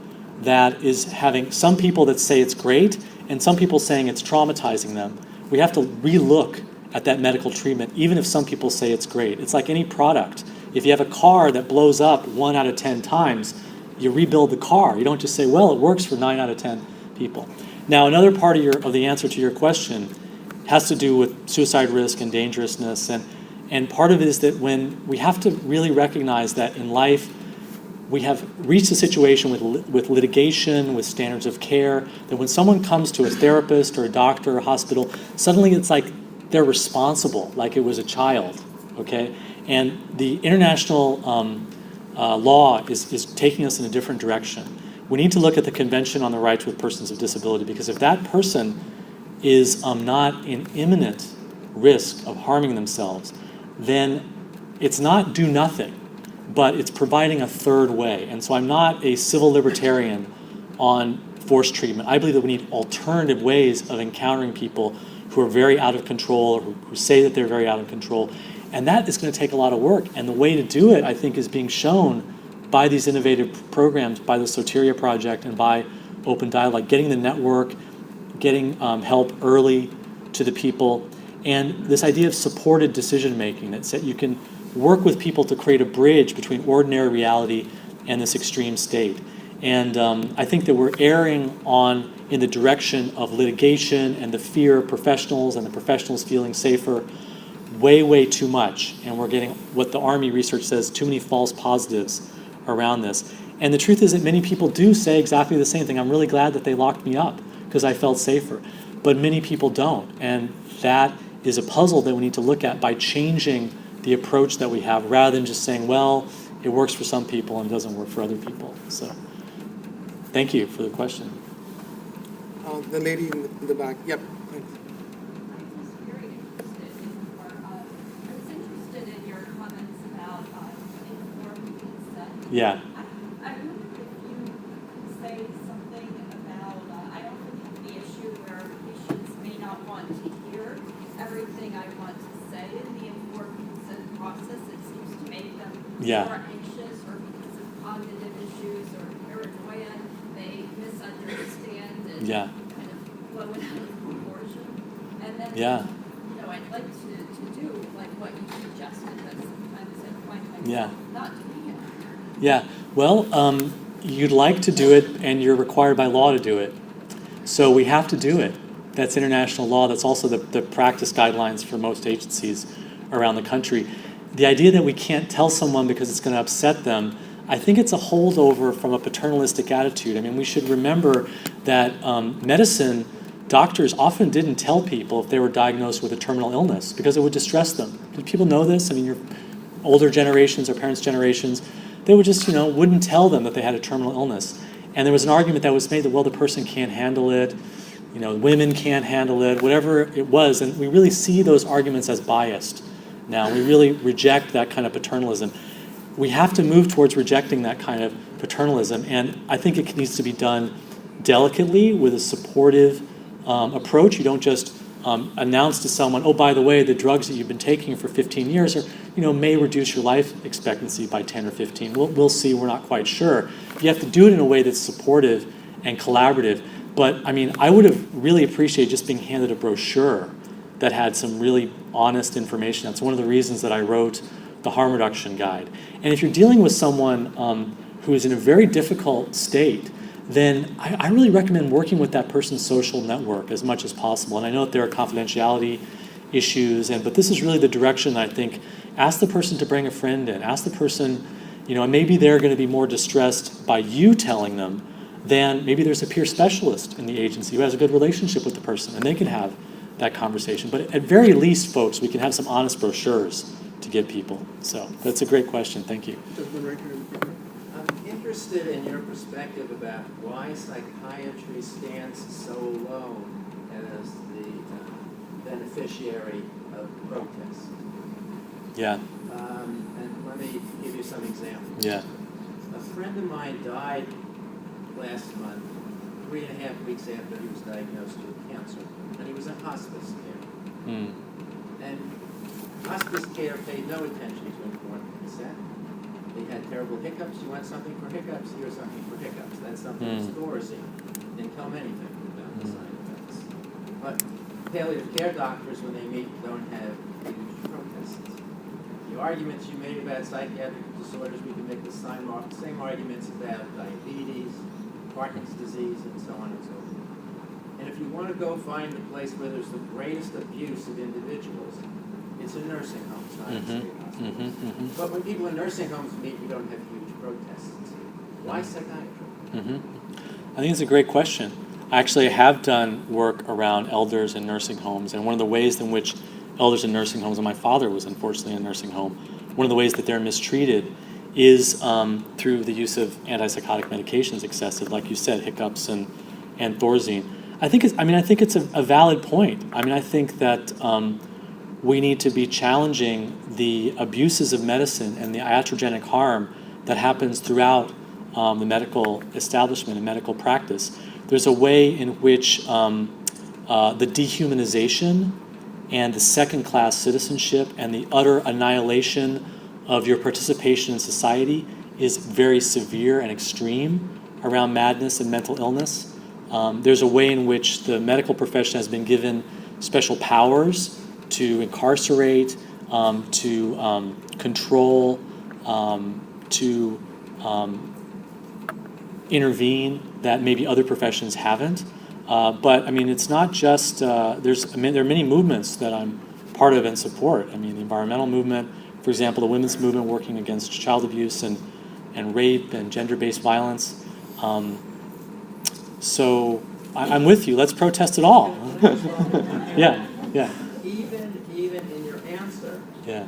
that is having some people that say it's great and some people saying it's traumatizing them, we have to relook at that medical treatment, even if some people say it's great. It's like any product. If you have a car that blows up 1 out of 10 times, you rebuild the car. You don't just say, well, it works for 9 out of 10 people. Now, another part of the answer to your question has to do with suicide risk and dangerousness. And part of it is that when we have to really recognize that in life, we have reached a situation with litigation, with standards of care, that when someone comes to a therapist or a doctor or a hospital, suddenly it's like they're responsible, like it was a child, okay? And the international law is taking us in a different direction. We need to look at the Convention on the Rights with Persons with Disability, because if that person is not in imminent risk of harming themselves, then it's not do nothing, but it's providing a third way. And so I'm not a civil libertarian on forced treatment. I believe that we need alternative ways of encountering people who are very out of control, or who say that they're very out of control. And that is going to take a lot of work. And the way to do it, I think, is being shown by these innovative programs, by the Soteria Project and by open dialogue, getting the network, getting help early to the people, and this idea of supported decision-making, that you can work with people to create a bridge between ordinary reality and this extreme state. And I think that we're erring in the direction of litigation and the fear of professionals and the professionals feeling safer way, way too much. And we're getting what the Army research says, too many false positives around this. And the truth is that many people do say exactly the same thing. I'm really glad that they locked me up because I felt safer. But many people don't. And that is a puzzle that we need to look at by changing the approach that we have, rather than just saying, well, it works for some people and doesn't work for other people. So Thank you for the question. The lady in the back. Yep. Thanks. I was very interested in your comments about informed consent. Yeah. I wonder if you could say something about, I often have the issue where patients may not want to hear everything I want to say in the informed consent process. It seems to make them Yeah. more anxious, or because of cognitive issues or paranoia, they misunderstand and Yeah. kind of blow it out of proportion. And then, Yeah. I'd like to do like what you suggested, but sometimes I find myself Yeah. not doing it. Yeah. Well, you'd like to do it, and you're required by law to do it. So we have to do it. That's international law. That's also the practice guidelines for most agencies around the country. The idea that we can't tell someone because it's going to upset them, I think it's a holdover from a paternalistic attitude. I mean, we should remember that medicine, doctors often didn't tell people if they were diagnosed with a terminal illness because it would distress them. Did people know this? I mean, your older generations or parents' generations, they would just, wouldn't tell them that they had a terminal illness. And there was an argument that was made that, well, the person can't handle it, women can't handle it, whatever it was. And we really see those arguments as biased now. We really reject that kind of paternalism. We have to move towards rejecting that kind of paternalism. And I think it needs to be done delicately with a supportive approach. You don't just announce to someone, oh, by the way, the drugs that you've been taking for 15 years are, may reduce your life expectancy by 10 or 15. We'll see. We're not quite sure. You have to do it in a way that's supportive and collaborative. But, I would have really appreciated just being handed a brochure that had some really honest information. That's one of the reasons that I wrote the harm reduction guide. And if you're dealing with someone who is in a very difficult state, then I really recommend working with that person's social network as much as possible. And I know that there are confidentiality issues, but this is really the direction I think. Ask the person to bring a friend in. Ask the person, and maybe they're going to be more distressed by you telling them than maybe there's a peer specialist in the agency who has a good relationship with the person, and they can have that conversation. But at very least, folks, we can have some honest brochures to give people. So that's a great question. Thank you. I'm interested in your perspective about why psychiatry stands so alone as the beneficiary of protest. Yeah. And let me give you some examples. Yeah. A friend of mine died last month, 3.5 weeks after he was diagnosed with cancer, and he was in hospice care. And hospice care paid no attention to informed consent. They had terrible hiccups. You want something for hiccups? Here's something for hiccups. That's something that's Thorazine. Didn't tell them anything about the side effects. But palliative care doctors, when they meet, don't have huge protests. The arguments you made about psychiatric disorders, we can make the same arguments about diabetes, Parkinson's disease, and so on and so forth. And if you want to go find the place where there's the greatest abuse of individuals, it's in nursing homes, not in state hospitals. But when people in nursing homes meet, we don't have huge protests. Why psychiatry? I think it's a great question. I actually have done work around elders in nursing homes, and one of the ways in which elders in nursing homes, and my father was unfortunately in a nursing home, one of the ways that they're mistreated is through the use of antipsychotic medications excessive, like you said, hiccups and Thorazine. I think it's a valid point. I think that we need to be challenging the abuses of medicine and the iatrogenic harm that happens throughout the medical establishment and medical practice. There's a way in which the dehumanization and the second-class citizenship and the utter annihilation of your participation in society is very severe and extreme around madness and mental illness. There's a way in which the medical profession has been given special powers to incarcerate, to control, to intervene that maybe other professions haven't. But it's not just, there are many movements that I'm part of and support. The environmental movement, for example, the women's movement working against child abuse and rape and gender-based violence. So I'm with you. Let's protest it all. Yeah. Even in your answer, Yeah.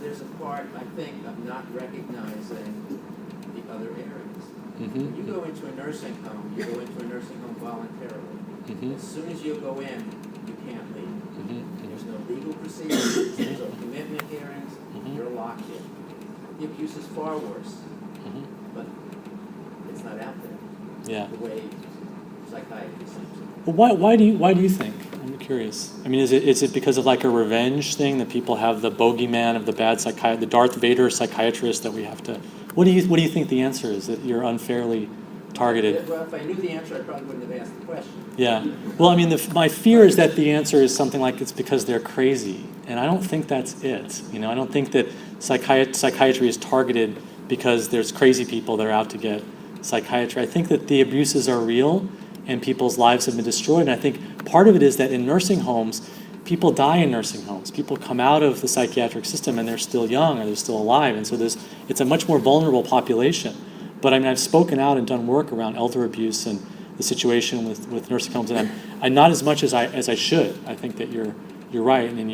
there's a part, I think, of not recognizing the other areas. When you go into a nursing home, you go into a nursing home voluntarily. Mhm. As soon as you go in, you can't leave. Mhm. There's no legal proceedings, there's no commitment hearings, Mhm. you're locked in. The abuse is far worse, Mhm. but it's not out there Yeah. the way psychiatry seems to. Well, why do you think? I'm curious. I mean, is it because of like a revenge thing that people have the bogeyman of the bad the Darth Vader psychiatrist that we have to? What do you think the answer is, that you're unfairly targeted? Well, if I knew the answer, I probably wouldn't have asked the question. Yeah. Well, I mean, my fear is that the answer is something like it's because they're crazy, and I don't think that's it. You know, I don't think that psychiatry is targeted because there's crazy people that are out to get psychiatry. I think that the abuses are real, and people's lives have been destroyed. And I think part of it is that in nursing homes, people die in nursing homes. People come out of the psychiatric system and they're still young or they're still alive, and so it's a much more vulnerable population. But I mean, I've spoken out and done work around elder abuse and the situation with nursing homes, and I'm not as much as I should. I think that you're right, and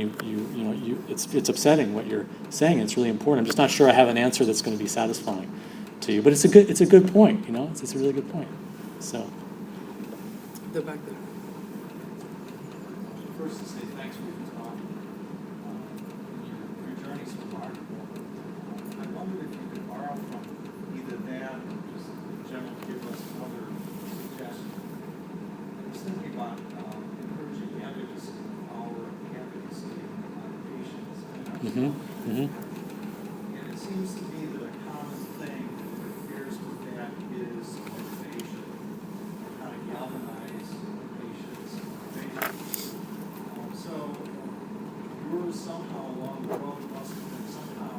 it's upsetting what you're saying. It's really important. I'm just not sure I have an answer that's going to be satisfying to you. But it's a good point. You know, it's a really good point. So. The back there. First, to say thanks for your talk. Your journey's remarkable. I wonder if you could borrow from either that or just in general give us another suggestion. I was thinking about encouraging advocacy, our advocacy on patients. Mm-hmm. Mm-hmm. And it seems to me that a common thing that interferes with that is motivation, how to galvanize patients. So yours somehow along the road must have been somehow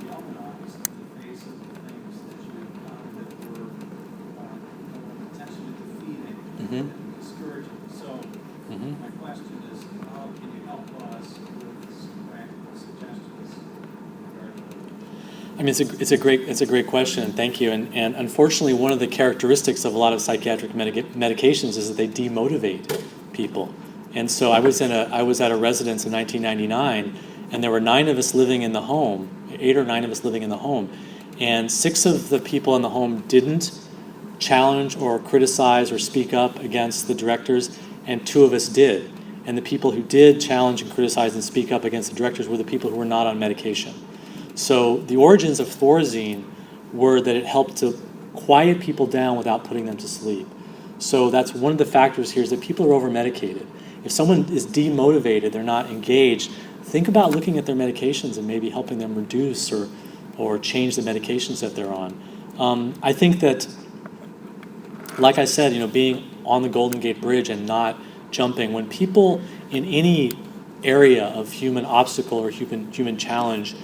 galvanized in the face of the things that you had done that were potentially defeating and discouraging. So my question is, how can you help us with some practical suggestions regarding that? I mean, it's a great question, and thank you. And unfortunately, one of the characteristics of a lot of psychiatric medications is that they demotivate people. And so I was at a residence in 1999, and there were 9 of us living in the home, 8 or 9 of us living in the home, and 6 of the people in the home didn't challenge or criticize or speak up against the directors, and 2 of us did. And the people who did challenge and criticize and speak up against the directors were the people who were not on medication. So the origins of Thorazine were that it helped to quiet people down without putting them to sleep. So that's one of the factors here, is that people are over-medicated. If someone is demotivated, they're not engaged, think about looking at their medications and maybe helping them reduce or change the medications that they're on. I think that, like I said, being on the Golden Gate Bridge and not jumping, when people in any area of human obstacle or human challenge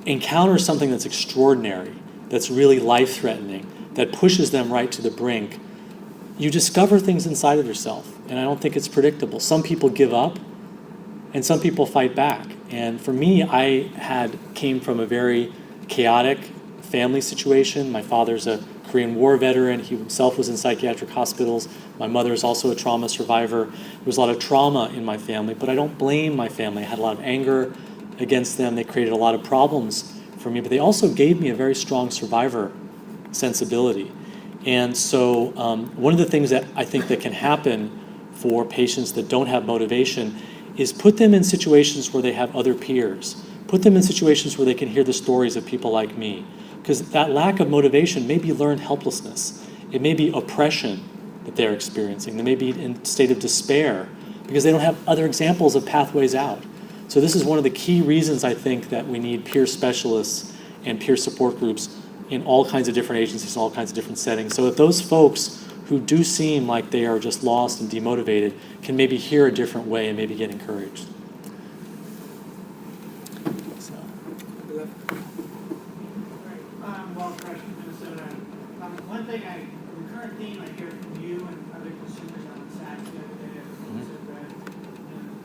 encounter something that's extraordinary, that's really life-threatening, that pushes them right to the brink, you discover things inside of yourself, and I don't think it's predictable. Some people give up, and some people fight back. And for me, I came from a very chaotic family situation. My father's a Korean War veteran. He himself was in psychiatric hospitals. My mother is also a trauma survivor. There was a lot of trauma in my family, but I don't blame my family. I had a lot of anger against them. They created a lot of problems for me, but they also gave me a very strong survivor sensibility. And so one of the things that I think that can happen for patients that don't have motivation is put them in situations where they have other peers. Put them in situations where they can hear the stories of people like me. Because that lack of motivation may be learned helplessness. It may be oppression that they're experiencing. They may be in a state of despair because they don't have other examples of pathways out. So this is one of the key reasons I think that we need peer specialists and peer support groups in all kinds of different agencies, all kinds of different settings. So that those folks who do seem like they are just lost and demotivated can maybe hear a different way and maybe get encouraged. So. Well, fresh from Minnesota. One thing, the current theme I hear from you and other consumers on the side the other day, and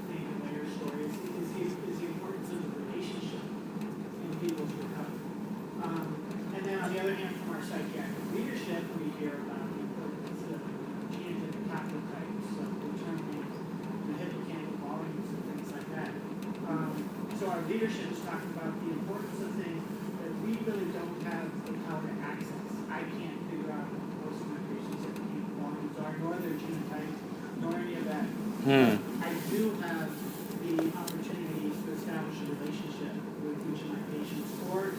thinking about your story, is the importance of the relationship in people's recovery. And then on the other hand, from our psychiatric leadership, we hear about the importance of changing the cognitypes, of determining the hippocampal volumes and things like that. So our leadership is talking about the importance of things that we really don't have the power to access. I can't their genotype, nor any of that. Hmm. I do have the opportunity to establish a relationship with each of my patients, or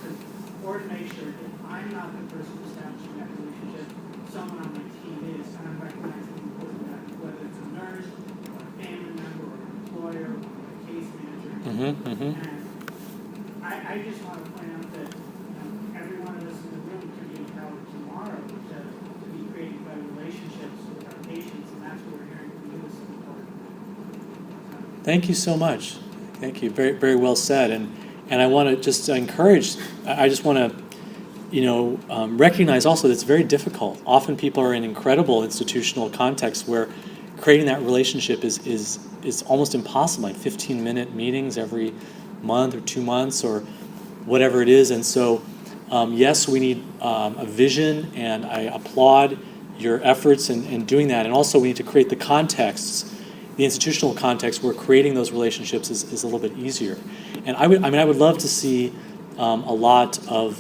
to make sure if I'm not the person establishing that relationship, someone on my team is, and I'm recognizing the importance of that, whether it's a nurse, or a family member, or an employer, or a case manager. Mm-hmm. And I just want to point out that every one of us in the room can be empowered tomorrow to be creating better relationships with our patients, and that's what we're hearing from you is so important. Thank you so much. Thank you. Very, very well said. And I want to just encourage, I just want to, recognize also that it's very difficult. Often people are in incredible institutional contexts where creating that relationship is almost impossible, like 15-minute meetings every month or 2 months or whatever it is. And so, yes, we need a vision, and I applaud your efforts in doing that. And also we need to create the contexts, the institutional context where creating those relationships is a little bit easier. And I would love to see a lot of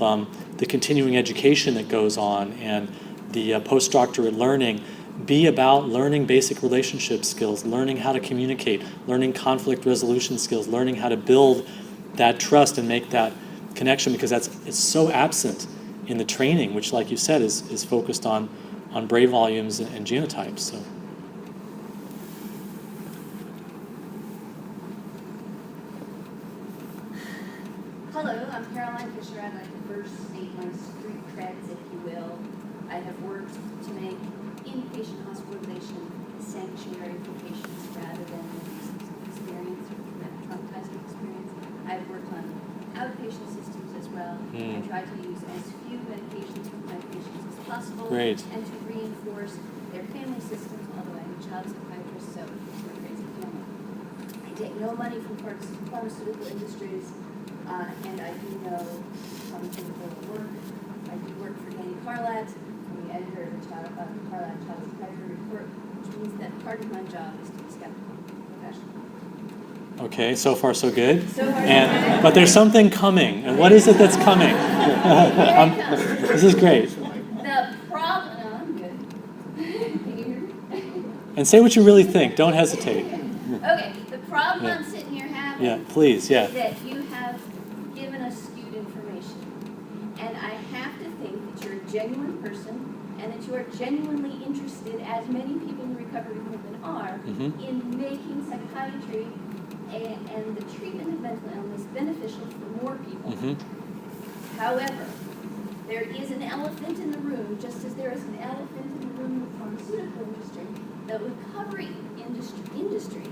the continuing education that goes on and the postdoctorate learning be about learning basic relationship skills, learning how to communicate, learning conflict resolution skills, learning how to build that trust and make that connection, because it's so absent in the training, which, like you said, is focused on brain volumes and genotypes. So. Hello, I'm Caroline Fisher. I'd like to first state my street creds, if you will. I have worked to make inpatient hospitalization a sanctuary for patients rather than an abusive experience or traumatizing experience. I've worked on outpatient systems as well. I try to use as few medications with my patients as possible. Great. And to reinforce their family systems, although I'm a child psychiatrist, so it's a crazy family. I take no money from pharmaceutical industries. And I do know pharmaceutical work. I do work for Danny Carlat. I'm the editor of the Carlat Child Psychiatry Report, which means that part of my job is to be skeptical professional. Okay, so far so good. So far, so good. But there's something coming. And what is it that's coming? This is great. The problem. No, I'm good. Can you hear me? And say what you really think. Don't hesitate. Okay. The problem I'm sitting here having. Yeah, please. Yeah. Is that you have given us skewed information. And I have to think that you're a genuine person and that you are genuinely interested, as many people in the recovery movement are, in making psychiatry and the treatment of mental illness beneficial for more people. However, there is an elephant in the room, just as there is an elephant in the room in the pharmaceutical industry. The recovery industry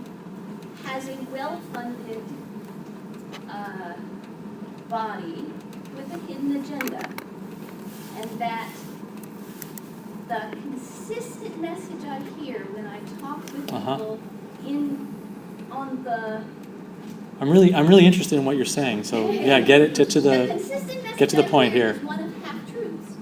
has a well-funded body with a hidden agenda, and that the consistent message I hear when I talk with people on the I'm really interested in what you're saying. So yeah, get it to the consistent message get to the I point hear here. is one of half-truths,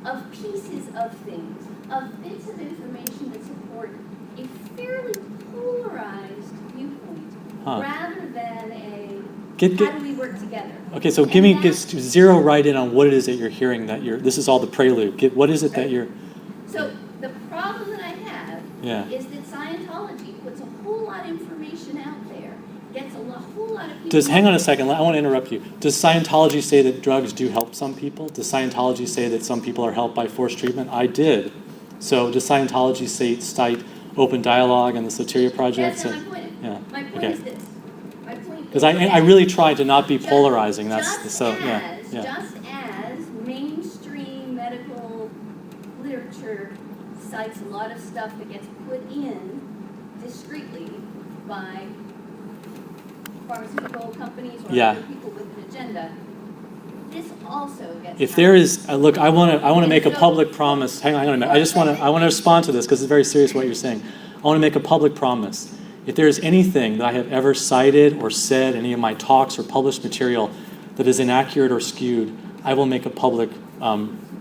of pieces of things, of bits of information that support a fairly polarized viewpoint, rather than a how do we work together? Okay, so give zero right in on what it is that you're hearing. This is all the prelude. What is it that you're? So the problem that I have is that Scientology puts a whole lot of information out there, gets a whole lot of people. Hang on a second. I want to interrupt you. Does Scientology say that drugs do help some people? Does Scientology say that some people are helped by forced treatment? I did. So does Scientology cite open dialogue and the Soteria Project? That's not my point. Yeah. My point is this. Because I really try to not be polarizing. Just as mainstream medical literature cites a lot of stuff that gets put in discreetly by pharmaceutical companies or other people with an agenda, this also gets. If there is, look, I want to make a public promise. Hang on a minute. I want to respond to this because it's very serious what you're saying. I want to make a public promise. If there is anything that I have ever cited or said, any of my talks or published material that is inaccurate or skewed, I will make a public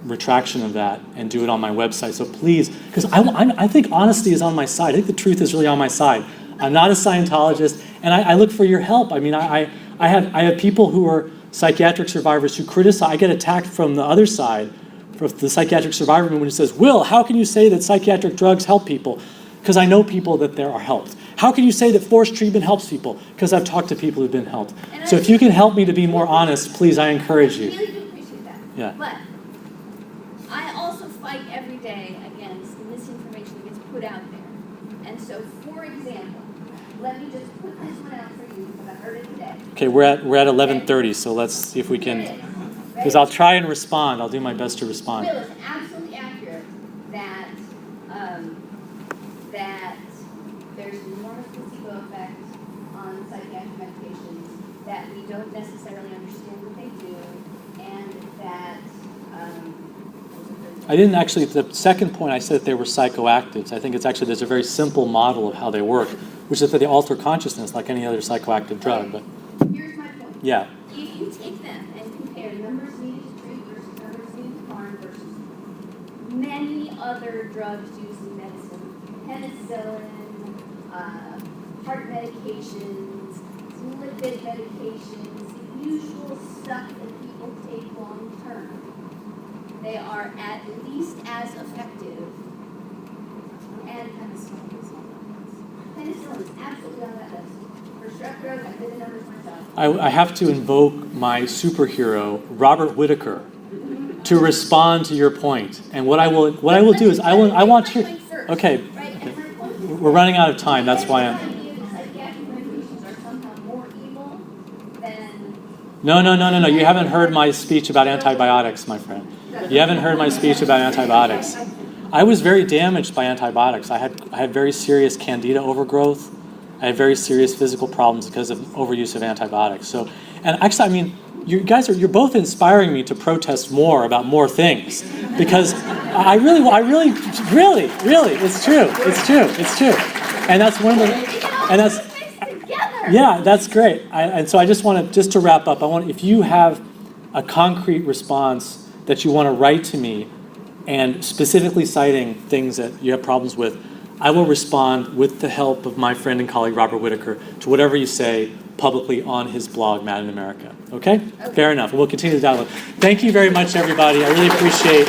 retraction of that and do it on my website. So please, because I think honesty is on my side. I think the truth is really on my side. I'm not a Scientologist, and I look for your help. I mean, I have people who are psychiatric survivors who criticize. I get attacked from the other side, from the psychiatric survivor movement, who says, "Will, how can you say that psychiatric drugs help people?" Because I know people that there are helped. How can you say that forced treatment helps people? Because I've talked to people who've been helped. So if you can help me to be more honest, please, I encourage I you. really do appreciate that. Yeah. But I also fight every day against the misinformation that gets put out there. And so, for example, let me just put this one out for you because I heard it today. Okay, we're at 11:30, so let's see if we can, because I'll try and respond. I'll do my best to respond. Bill, it's absolutely accurate that that there's an enormous placebo effect on psychiatric medications, that we don't necessarily understand what they do, and that I didn't actually, the second point I said that they were psychoactives. I think it's actually, there's a very simple model of how they work, which is that they alter consciousness like any other psychoactive drug. But here's my point. yeah, If you take them and compare numbers needed to treat versus numbers needed to harm versus many other drugs used in medicine, penicillin, heart medications, lipid medications, the usual stuff that people take long term, they are at least as effective. And penicillin is absolutely on that list. For strep throat, I did the numbers myself. I have to invoke my superhero, Robert Whitaker, to respond to your point. And what I will do is I want you. Okay, okay. We're running out of time. That's why I'm. Psychiatric medications are somehow more evil than. No. You haven't heard my speech about antibiotics, my friend. You haven't heard my speech about antibiotics. I was very damaged by antibiotics. I had very serious candida overgrowth. I had very serious physical problems because of overuse of antibiotics. So, and actually, I mean, you guys you're both inspiring me to protest more about more things, because I really, it's true. And that's one of the, and that's, yeah, that's great. And so I just want to wrap up. If you have a concrete response that you want to write to me, and specifically citing things that you have problems with, I will respond with the help of my friend and colleague Robert Whitaker to whatever you say publicly on his blog, Mad in America. Okay? Fair enough. And we'll continue the dialogue. Thank you very much, everybody. I really appreciate it.